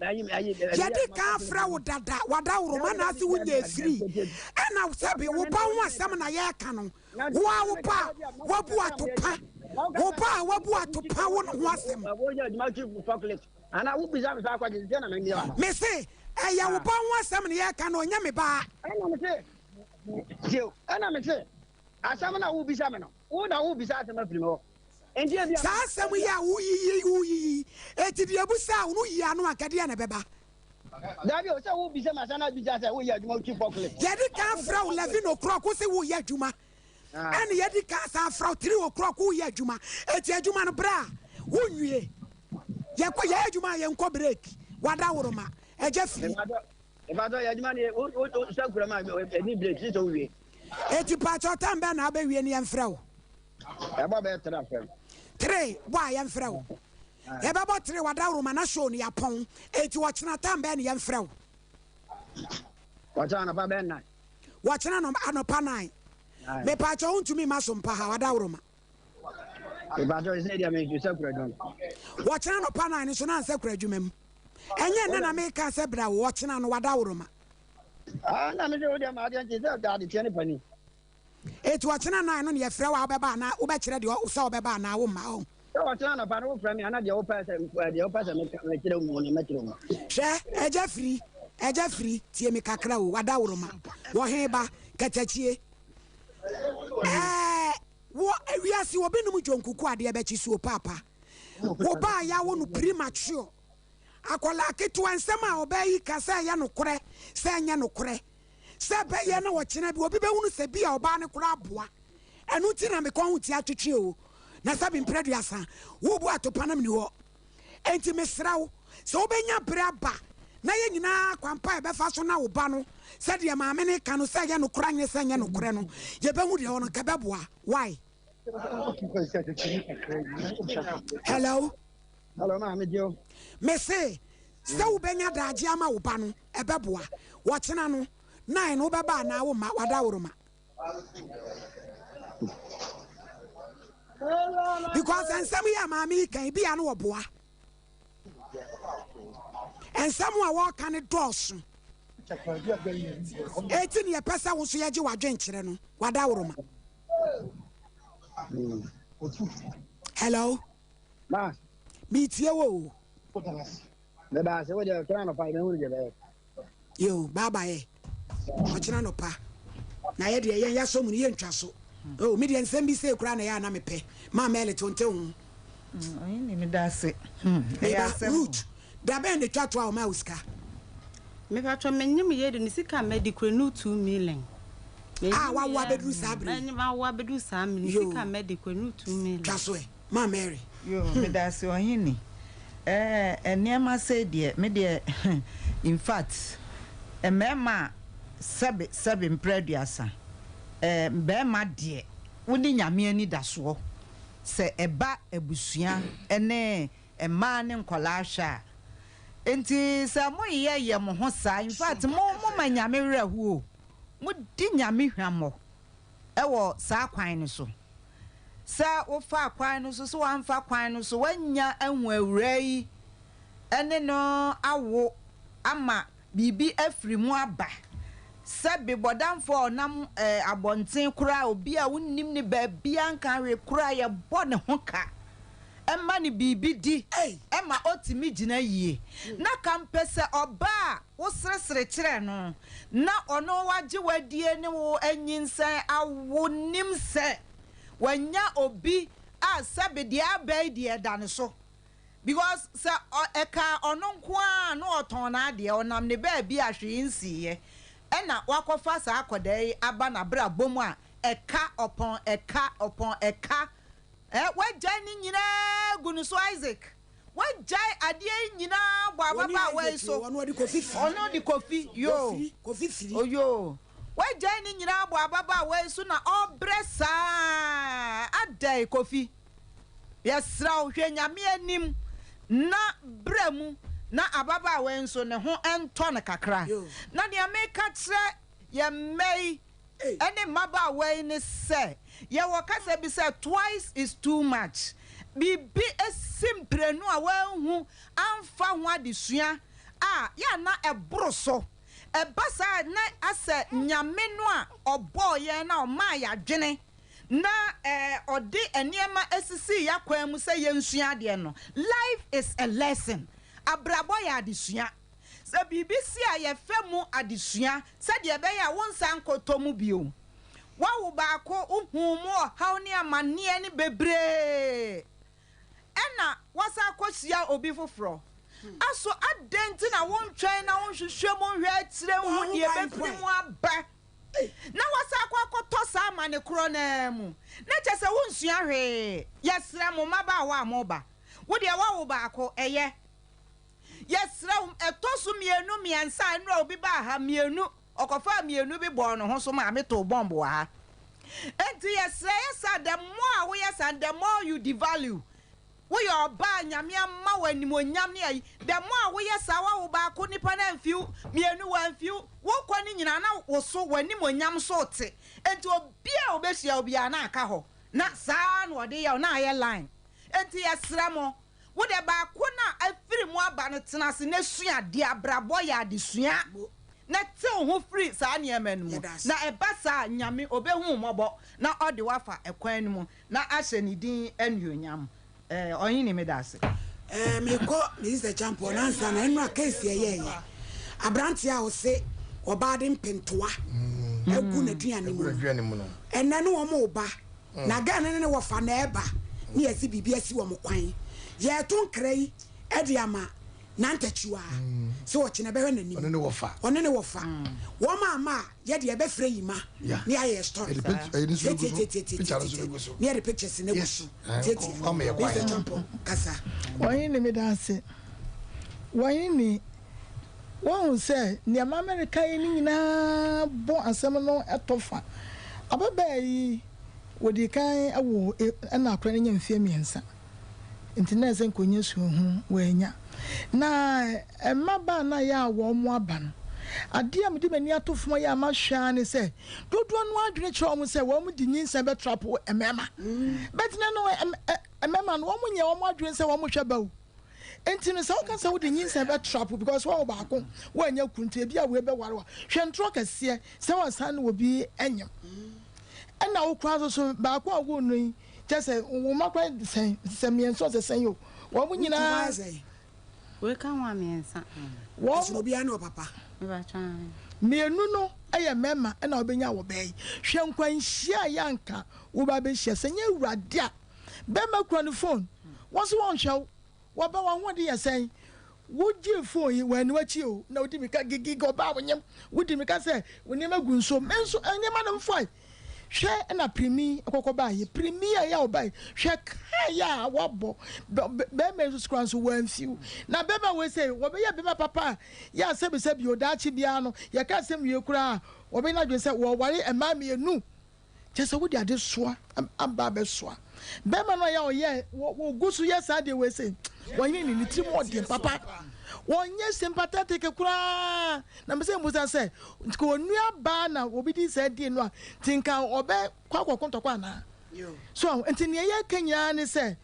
Yadi ka fra wo dada wada wo ma na se wo nya free and now sabi wo pa wo asam na ye ka no wo pa wo bu atopa wo bu atopa wo no ho asem and I will be some for the gentleman. Me say ya wo pa wo asam na ye ka no nya me ba and I'm say asam na wo bi some no wo na wo bi sa asam afiri no saa asɛm yi a woyiyi eti de abusa a wo yi ano akade na bɛba dabi o sɛ wo bi sɛ masana bi sɛ wo yɛ adwuma chief forklift yɛde ka fra wo 11 o'clock wo sɛ wo yɛ adwuma ɛne yɛde ka sa fra 3 o'clock wo yɛ adwuma eti adwuma no bra wo nwie yɛkɔ yɛ adwuma yɛ nkɔ break wada woroma ɛgye firi ebado yɛ adwuma ne o sakura ma ni break si so wie eti pa cho tambe na abawie ne yɛmfrɛ wo ɛbɔ bɛ tra frɛ 3 boy yɛmfrɛ wo yɛbɛbɔ 3 wada woroma na show ne yapɔn eti wɔkyena tambe ne yɛmfrɛ wo wɔkyena no pa bɛ 9 wɔkyena no anopa 9 me pa cho untumi masompa ha wada woroma ebado is ne dia me sakura don wɔkyena no pa 9 so na sakura adwuma mu ɛnyɛ nna na meka sɛ bra wo wɔkyena no wada woroma na me de ma de nti sɛ da de tiɛ ne pani eti wɔkyena 9 no ne yɛfrɛ wo wobɛba na wobɛkyerɛ de sɛ wobɛba na wo ma ho wɔkyena no pa no wo frɛ me ana de wo pɛ sɛ me kyerɛ wo ne mekyerɛ wo hwɛ ɛgya firi tie me kakra wo wada woroma wɔhe ba katakye wo wiase wo benum dwonkuku ade bɛkyi so papa wo ba ya wo no premature akola ketewa nsɛm a ɔbɛyi ka sɛ yɛ nokorɛ sɛ nyɛ nokorɛ sɛ bɛyɛ na wɔkyena bi obi bɛhunu sɛ bi a ɔbaa ne kora aboa ɛno ti na mekɔ ho tia twetwe o na sɛ bimprɛduasa wo bu atopa nam ni hɔ enti mesrɛ wo sɛ wobɛnya berɛ aba na yɛ nyinaa kwampa ɛbɛfa so na wo ba no sɛdeɛ maame ne ka no sɛ yɛ nokora nyɛ sɛ nyɛ nokorɛ no yɛbɛhu deɛ ɔno kɛbɛboa why hello maame dio me say sɛ wobɛnya daagye ama wo ba no ɛbɛboa wɔkyena no 9 no wobɛba na wo ma wada woroma because nsɛm yɛ maame yi kan bi a no wɔboa nsɛm a wɔka ne dɔɔso eti ne yɛpɛ sɛ wo nso yɛgye w'adwenkyerɛ no wada woroma hello ma metie wo beba se wo de kana no pa me hu de be yo baba e o kina no pa na ye de ye yaso mu ye ntwa so Oh, me dey nsem bi say kura na ya na me pe. Ma mele tonte hu. Oyini me da se. Root. Da ben de twa to a ma uska. Me fa twa menyim ye de sika medical no 2 million. Wa bedu sabre. Menyim wa bedu sa million sika medical no 2 million. Twa so Ma Mary. Yo, me da se oyini. Eniema say de me de in fact emema sebe mpreduasa. Bema de wodi nyame ani da so. Se eba ebusua ene ema ne nkola hwa enti se mo ye mo ho sa in fact mo manyame rehu mo di nyame hwamo ewo sa kwan ne so sa wo fa kwan no so wan fa kwan no so wanya anhu awura yi ene no awo ama bibi afiri mu aba sabe bodamfo nam abonten kura obi a wonnim ne ba bia nkan we kura ye bone ho ka emma ne bibi di emma otimi gina yie na kampese oba wo sresre kire no na ono waje wadie ne wo anyinsan awonim se wanya obi a sabe dia bai dia dan so because se eka ono nko a no oton na de onam ne ba bi ahwe nsiye ena wakofa sa akodai aba na bra bomu a eka upon eka wajai ni nyina gunu so Isaac wajai adie nyina bo ababa we so ono di kofi yo kofi firi oyo wajai ni nyina bo ababa we so na obresa adai kofi yesra hwe nyame anim na bremu na ababa we nso ne ho ento ne kakra na de ameka kire ye mei ene maba we ne se ye wokasa bi se twice is too much bibi esimpre no a wanhu amfa ho adesua ya na eboro so ebasa na ase nyame no a obo ye na o ma ya dwene na odi eniema esisi yakwan mu se ye nsua de no life is a lesson abrabo ya adesua se BBC a ye femu adesua se de be ya wonsan kotomu bio wa wo ba ko uhumu haw ne amane ne bebre ena wasa kosia obi foforo aso adenti na wontwen na wonhwehwe mo hwe atire hu de befiri mu aba na wasa kwakoto sa amane kro na mu na chese wonsua hwe yesra mo maba wa mo ba wo de wa wo ba ko eye yesra etosu mienu miensa nra obi ba ha mienu okofa mienu bi bo no ho so ma meto bombo ha enti yesra yesa the more we yesa the more you devalue we your ba nyame amma wani mo nyam ne ayi the more we yesa wa wo ba ko nipa na mfiu mienu wa mfiu wo kwa ni nyina na wo so wani mo nyam so te enti obi a obehia obi a na aka ho na saa no de ya na aye line enti yesra mo wo de ba ko na afiri mu aba no tena se na sua de abrabo ya de sua na te ho free saa ne emanu mu na eba saa nyame obehu mobo na ode wafa ekwan no mu na ahye ni din anuonyam onyi ni me da se me ko Mr. Champion answer na enu akesi ye abranti a o se oba de mpentoa egu na duane mu no enane wo mo ba na ga ne wo fa na eba ne yesi bibia si wo mo kwan ye to nkrai ede ama nantachiwa so wo chine behwe nani one ne wo fa wo ma ye de be frɛ yima ne aye story ne the pictures ne go so kasa wọ́n ní mi dá sí wọ́n ní wọ́n sẹ́ ní ẹ̀ma America yìí ní nyinaa bọ́ asẹ́mu no ẹ̀tọ́ fa abẹ́bẹ́ yìí wọ́n di kan ẹ̀wọ̀ ẹ̀na akora ne nyɛ mfie mmiɛnsa nti na ɛsɛ nkonye su ho wɔanya na mmaba na yɛ a wɔn mo aba no adeɛ a mede m'ani ato fom yɛ ama hwaa ne sɛ dodoɔ no adwene kyerɛ wɔn sɛ wɔn de nyinsa bɛtrapo mmarima bɛtena no mmarima no wɔn nyɛ wɔn adwene sɛ wɔn hwɛ bawo enti no sɛ woka sɛ wode nyinsa bɛtrapo because wɔn baako wɔanya kuntu ebi a wɔbɛware wa hwɛ ntorɔ kɛseɛ sɛ wɔsan no wɔ bi anyam ɛna wokura so baako a wo no yi kyɛ sɛ wo makwa sɛ mmiɛnsa sɛ sɛn yo wɔn nyinaa we kan wa miɛnsa wɔn obi ano papa mienu no ɛyɛ mɛma ɛna ɔbɛnya wɔ bɛyi hwɛ nkwanhyia yanka wo ba bɛhyia sɛ nyɛ awurade a bɛma kura ne phone wɔn so wɔn hwɛw wɔba wɔn ho de yɛ sɛn wogye phone yi wɔn aniwa akyi o na wodi mika gigi ɔba wɔnyam wodi mika sɛ wɔn nneɛma gu nso mɛnso nneɛma no mfa hwɛ ɛna primi akɔkɔ ba yi primi a yɛ ɔba yi hwɛ kaya a wɔbɔ bɛma nso sukura nso wɔn mfiw na bɛma wɔ sɛ wɔbɛyɛ bɛma papa yɛ asɛbisɛ bi o daakye bia no yɛ ka asɛm yɛ kura wɔbɛyɛ n'adwene sɛ wɔware mmaa mmienu kyɛ sɛ wodi ade soa aba abɛsoa bɛma no yɛ ɔyɛ wɔgu so yɛ saa deɛ wɔ sɛ wɔnyɛ ne tirim ɔdeɛ papa wɔnyɛ sympathetic koraa na mɛ sɛ musa sɛ onua baa na obi di sɛ die no a tinka ɔbɛ kɔ akɔkɔ ntɔkɔ anaa so nti nea yɛ ka nyinaa ne sɛ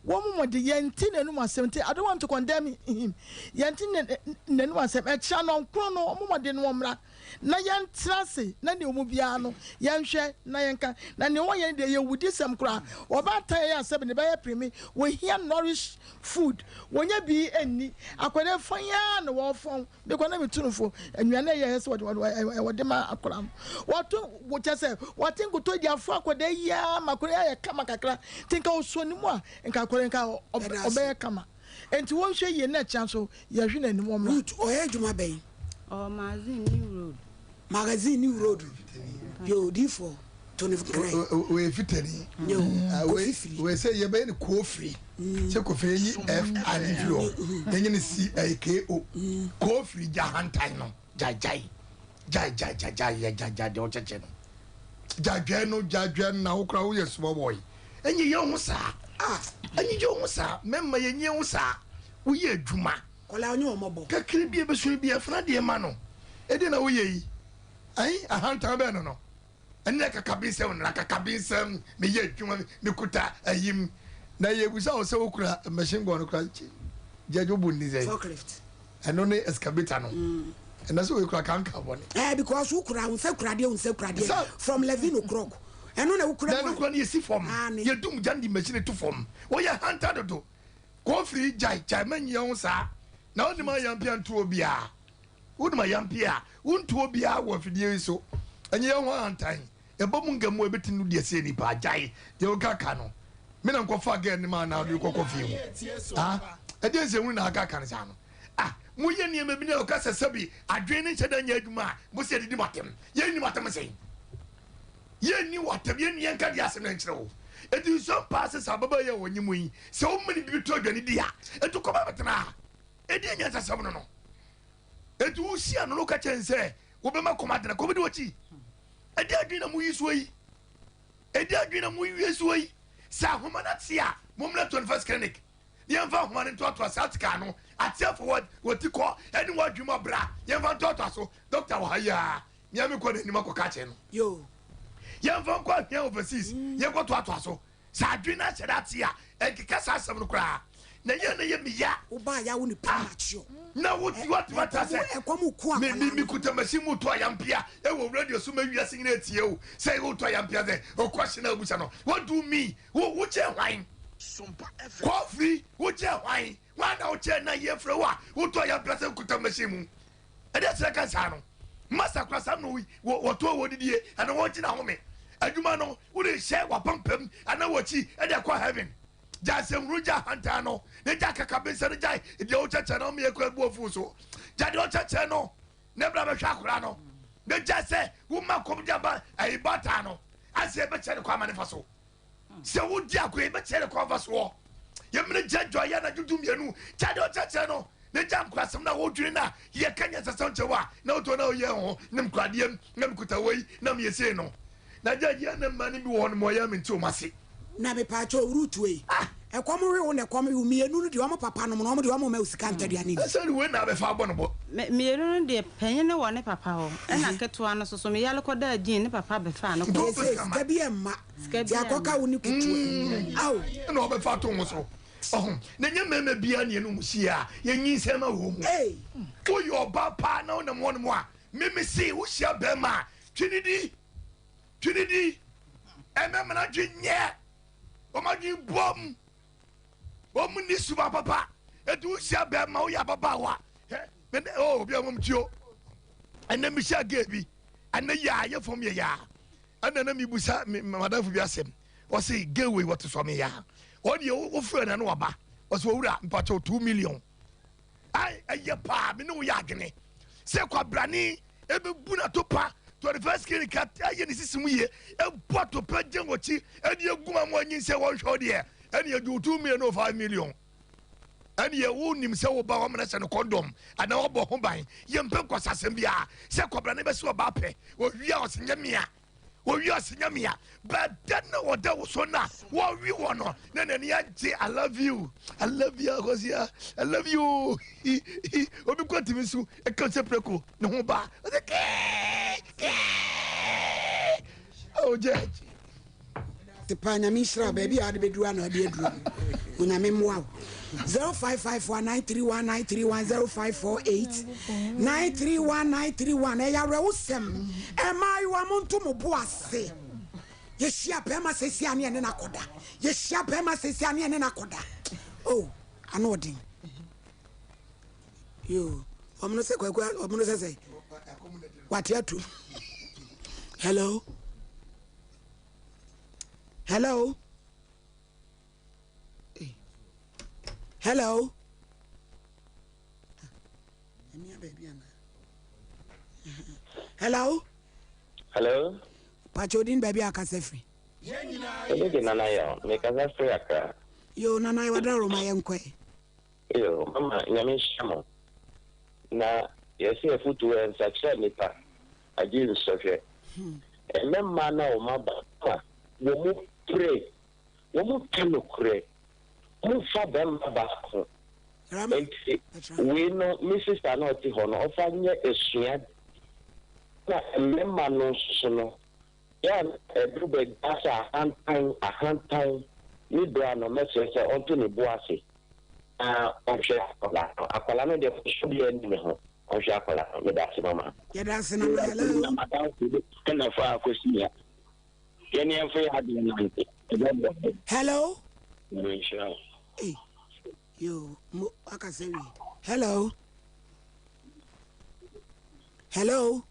wɔn mo de yɛn ti n'anum asɛm ti I don't want to condemn him yɛn ti n'anum asɛm ɛkyɛ no nkoro no wɔn mo de no wɔmra na yɛn trase na ne wɔn biara no yɛn hwɛ na yɛn ka na ne wɔn yɛn de yɛ wudi sɛm koraa ɔba ta yɛ asɛm ne bɛyɛ primi wɔhia nourish food wɔnyɛ bi ɛnni akɔdɛ fanya na wɔfɔn bɛkɔ na mi tunufo ɛnua yɛ sɛ wɔde ma akɔla no wɔto wɔkyɛ sɛ wɔte nkoto di afɔ akɔdɛ yia ma akɔdɛ yɛ kama kakra tinka osuo ne mu a nka akɔdɛ nka ɔbɛyɛ kama enti wɔn hwɛ yie na ɛkyɛn so yɛhwɛ n'anim wɔn root ɔyɛ adwuma bɛyi magazine new road yo d4 we fitani we say ye be ni kofri se kofri yi f and flo enye ni c a k o kofri jahantai no jai de o cheche no jajwe na wo kra wo ye small boy enye ye ho sa enye ye ho sa memma ye nye ho sa wo ye adwuma kola onye omobo kakiri bi e be so bi e fra de ma no e de na wo ye yi ai ahanta be no ene kakabisem na kakabisem me ye adwuma me kuta ayim na ye busa o se okura machine gun okura jejo bundi ze forklift eno ne excavator no ena so okura kan ka bone because okura unse kura de from 11 o'clock eno na okura na okura ne si form ye dum jandi machine to form wo ye hanta dodo ko free jai man ye ho sa na oni ma yampia nto obia wodi ma yampia unto obia wo fidie so enye ye ho hantan ebomu ngamu ebetinu de ase ni pa jai de o kaka no me na nkofa again ni ma na do kokofi mu ede nse hu na aka kan sa no mu ye ni me bi na o ka sesabi adwen ni cheda nya adwuma mo se didi matem ye ni matem sei ye ni watem ye ni enka dia se na nkyere wo edi so pass sa baba ye wonyimu yi se o mani bi to adwani dia etu ko ba betena edi nya sasam no etu usia no ka chense wo be ma komade ko bi de ochi edi adwina mu yisuo yi edi adwina mu yisuo yi sa homana tia momla 21st clinic yemfa homana ntoto asatka no atia forward wotiko edi wadwuma bra yemfa ntoto so doctor wa haya nyame ko ni makoka che no yo yemfa ko ahia overseas yeko to so sa adwina chedatia enkeka sa asem no kra na ye miya oba ya wo ni premature na what say me kutamasi mu to ayampia e wo radio so ma wiase nyina tie o say wo to ayampia say o question abusa no what do me wo che hwan Sompa FM coffee wo che hwan wana o che na ye frɛ wa wo to ayampia say kutamasi mu e dey say kan sa no masa kwasa no wo to wo didie ana wo gina home adwuma no wo dey share wa pampam ana wo chi e dey kwa heaven jasem ruja hantano ne jaka kabisa ne jai de o chacha no me ekwa buofu so jade o chacha no ne bra be hwa kora no ne jase wo ma kom jaba ai bata no ase be chere kwa manefa so se wo di akwa be chere kwa fa so ye mne jajo ya na dudum yenu jade o chacha no ne jam kwasem na wo dwiri na ye kanya sasam chewa na o to na o ye ho ne mkradiem na mkuta wei na me yese no na jaji na mani bi wo no mo ya menti o mase na me pa cho root we ekomo we na ekomo we mienu no de o papa no no de o ma usika ntade ani say we na be fa bo no bo mienu no de penye ne wo ne papa ho e na keto no so me yale ko da gin ne papa be fa no ko ska bi emma ya koka wo ni kutu aw na o be fa to mo so na nya mema bia ne no musia ye nyinsem a wo mu wo yo papa na na mo no mo a me see wo sia be ma twinidi emema na dwenye o ma dwen bom o mu ni suba papa edu sia be ma o ya papa wa me o bia mom tio ene mi sia gebi and the ya from ya. And then me busa madam for biasem. Or say, get away what is from me ya. What you friend and waba was over pacho 2 million. I ya pa, me no yagene. Say kwa brani, ebe buna topa. 21st kiri kat aye ni sisimu ye e boto pagye ngochi e de guma mo anyi se won hwo de e ne 2 million or 5 million e ne wo nim se wo ba wo mena se no condom ana wo bo ho ban ye mpe kwasasem bia se kwabra ne be se wo ba pe wo wia osenyamia but then what that was so na what we want no na I love you Rosia I love you obi kwati mi su e kan se preko ne ho ba oh judge the panya misra baby ade bedru na ade edru una memwa 05519319310548931931 eya rewusem ema yiwa muntu mo bo ase ye hia pema sesi ane ne nakoda ye hia pema sesi ane ne nakoda oh anodin yo omuno se kwakwa omuno se say what you do hello hello hello hello hello Pachodin baby akasefri ebe nana ya me kasefri aka yo nana wada roma yenkwe yo mama nyame shamo na yesi efutu en sacha nipa aji nsofye emma na o maba wo mu pray wo mu kanokure mu fa be maba ko we no Mrs. Anoti hono ofanye esua na emma no so ya edrube gasa ahantan ni bra no message onto ni boase onhwe akwala no de so bi ani me ho onhwe akwala me da se mama ya da se na hello kana fa akosia yani en fa ya de nante hello inshallah eh yo mo akasewi hello hello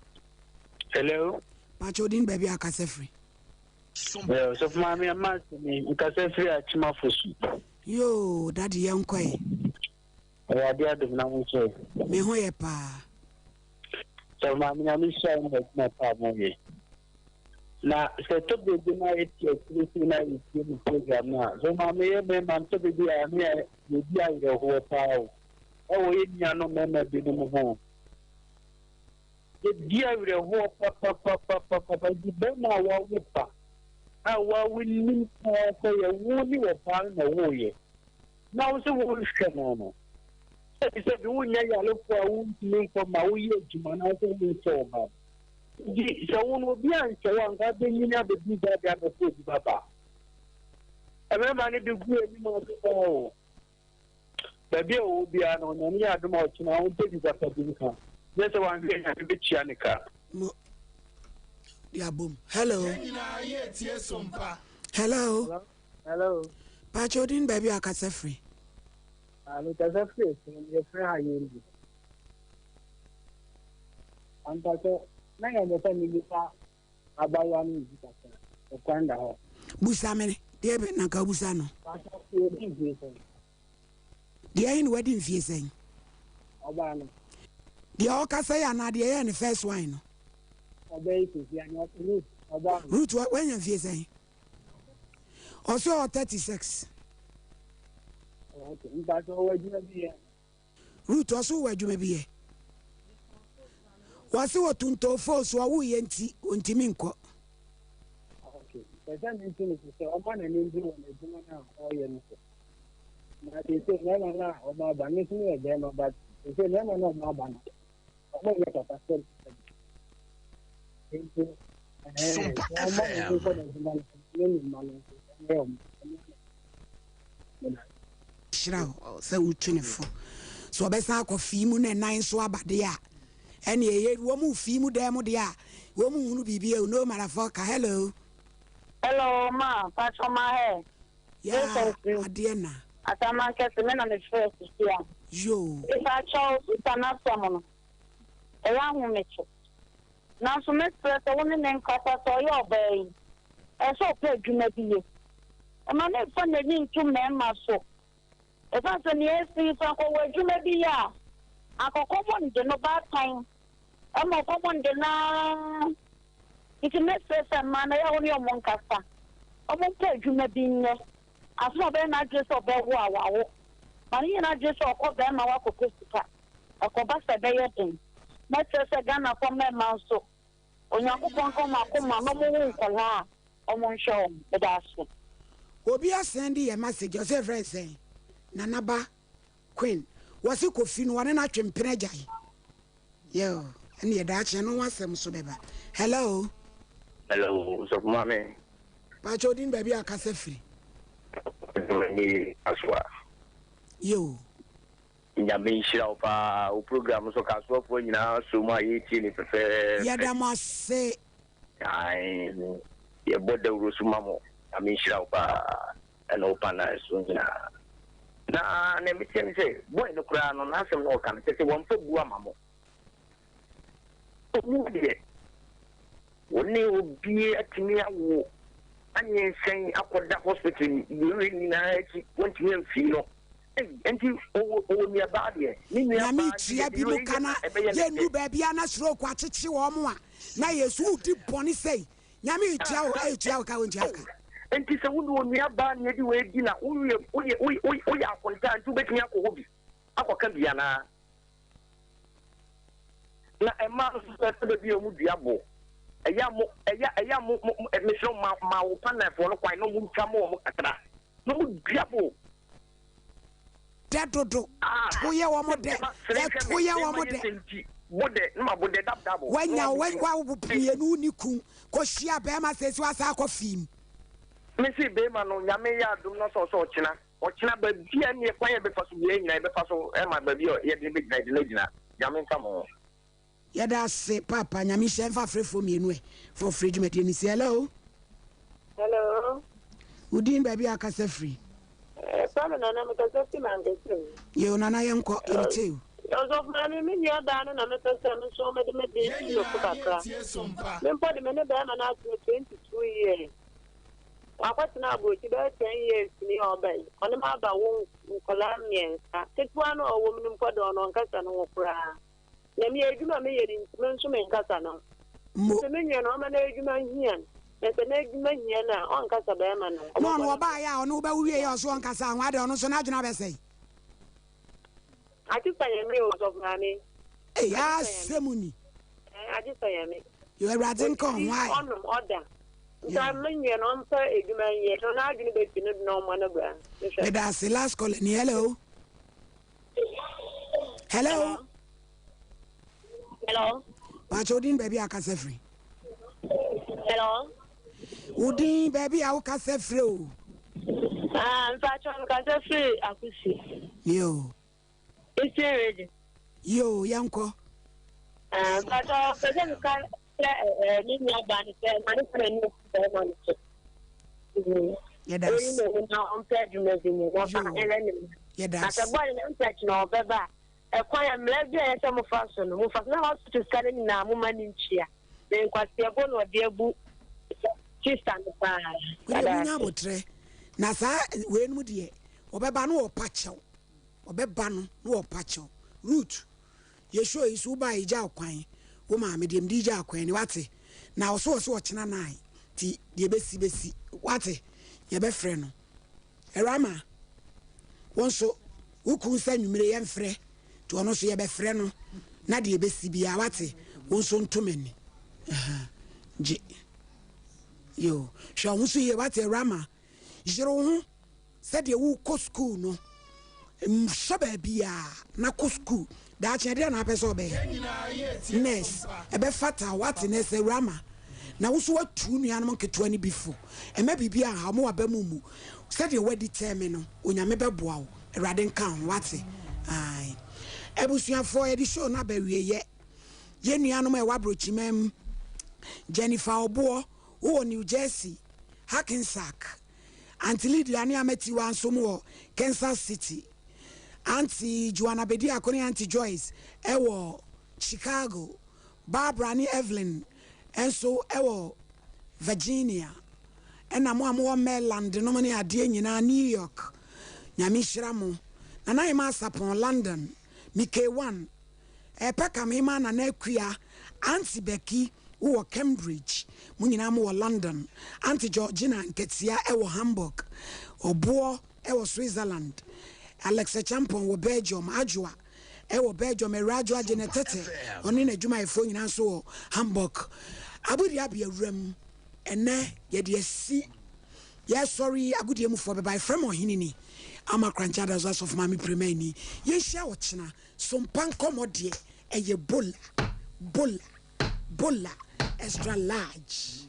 Pachodin baby akasefri well so mama am me akasefri achima fosu yo daddy yankwe ya dia de na mo so me ho ye pa so mama mi sha na pa mo ye na se to be na eti na eti program na so mama ye me man to be dia me ye dia ye ho pa o ye nya no me bi no ho dia re ho pa di be na wa wupa awa winni ko ye woni wo pa na wo ye na wo se wo hwe no se bi wonya ya lo po wo ni ko ma wo ye juma na so ni so ba di so wo no bi an che wa nga be nyina be bi da da ko di baba ebe ma ni bi gu eni mo so baby o bi an o nyani aduma o china wo te bi da ka bi ka yes one thing I be chianika ya boom hello hello Pachodin baby akasefri ami kasefri ye free ha yendi antato na ya meta ni pa abawa ni zikata o kwanda ho busa mene de be na ka busa no de ayin wedding fie sen oba no the okasa ya na de ya ni first wine no obey to ya no root when you fie say also 36 okay nta so wajuma bi root also wajuma bi wasi wotunto force wa wuye nti ontimi nko okay pesa ni ntini so oba na ni nduru na ejuma na oye no na ti se na o ma ba ni tini e je no ba se na ma ba na o mo ye ta ta se Sompa Shira se utwinefo so obesa akɔfii mu na nan so abade a ɛne ɛyɛ wo mu fii mu da mu de a wo mu hunu bibia no marafoka hello ma pacho ma he ya ade na atama kese me na me first here yo if I chose itana someone ela hu mecho Now, so Miss President, one name Kata Soyo Bay. I saw play Junabi. A man from the name to men muscle. If I say yes, if I go where Junabi, I go come on the no bad time. I'm a common the now. It's a message and man, I only a moncasta. I won't play Junabi. I saw them address of their wow. Money and address of them, I walk with a cobasta day at them. Message a gun from their mouth so. On your come up, no more for her. On show, the dash. Obia sending a message, Joseph Ray saying, Nanaba, Queen, was you could feel one and I can penajai. Yo, and your Dutch and no one some subeba. Hello. Hello, so mommy. Pachodin baby, I can say free. Yo. Nyamisha pa o program so ka so fo nyina so ma yeti ni prefer ya da ma se ai ye boda urusuma mo nyamisha pa eno pa na so nyina na ne mi se boy no kura no na sem no kan se won fa bu amamo mu de woni obi atimi awo anye sen akoda hospital ni na eki won ti en fi no enti o mi abade ni mi abade na mi tia bi no kana ye nu ba bia na sro kwa chichi wo mo a na yesu di boni sei nya mi tia o ka won tia ka enti se wo mi abade ye di we di na o ya akonta ntu betimi akọ hobi akoka bia na ema so se bi o mu diabo eya mo me so ma wo pana fo no kwai no mu twa mo kakra no mu diabo Dedodo, Toya Wamode, Toya Wamode, Bode, no Bode double. When you went well, Unikum, Koshia Bema says was a coffee. Missy Bema no Yamea do not so China, or China, but be any quiet because we ain't never pass Emma baby or yet the big night legend. Yamin come on. Yada say Papa, Yamisha for free for me for fridge material. Hello. Hello. Udin baby, I can say free. You nana yanko ilite. Yozo mami mi ya dana na mepesa so me de me de yo kaka. Mempo de me ne ba na 22 years. Akwati na agbo ti be 10 years ni obey. Oni ma ba wo nkola miensa. Tetwa no owo mi nkodo no nkasa no kura. Na mi eduma me yeri ntime nso me nkasa no. Se me nyen no ma na eduma hian. No, no, buy ya no ba we ya so nkasa anwa de ono so na adwena be sei. Ati say me o so mami. Eh ya semuni. Ati say me. You are rather come why? On order. Nta menye no mpa edwuma ye no na adwene be tinu no mo na bra. Me da se last call ni hello. Hello. Hello. Pachodin baby akase free. Hello. Udin baby I will say free. Patron can free akusi. Yo. It's ready. Yo, yanko. Patron present can ni mi abani se mani friend ni mani. Yeah, that's. No, on page me ni no fa eleni. Yeah, that's. Ata boy na ntach na obeba. E kwaya mlebi ya se mo faso no. Mo faso na hospital scan ni na mo mani nchia. Den kwase bo no de bu. Nya botre na sa we nu de obeba no opachew obeba no opachew root ye show isu ba ija akwan wo ma me dem dija akwan ni wate na oso ochina nai ti de besi wate ye be frɛ no erama wonso ukun sa nwumire ye mfrɛ to ono so ye be frɛ no na de besi bia wate wonso ntomani je yo sha wusu ye wate rama jiro hu said ye wu ko school no mshaba bia na ko school da che de na pese obe nurse ebe fata wate nurse rama na wusu watu nuanom nketo ani bifo ema bibia ha mo abamumu said ye wedi teme no onyame beboa wo erade nkan wate ai ebusuafo ye di show na ba wiye ye nuanom e wabrochimem Jennifer Obo o New Jersey Hackensack Auntie Lydia ni ameti wan somo Kansas City Auntie Joanna Bedi akoni Auntie Joyce ewo Chicago Barbara ni Evelyn enso ewo Virginia ena mo amwo Maryland no mane ade nyina New York nyame hyira mo na na ima sapon London Mk1 peka me ma na akua Auntie Becky wo Cambridge mo nyina mo London Auntie Georgina Nketia ewo Hamburg Obo ewo Switzerland Alex Champon wo Belgium Ajwa ewo Belgium Erajo Agenetete oni na djuma efo nyina so Hamburg aburi abia wram ene ye de si yes sorry agudie mu for by from ohinini ama kranchada zo of mami premeni ye hia wo chena Sompa Nkomo de eye bola extra large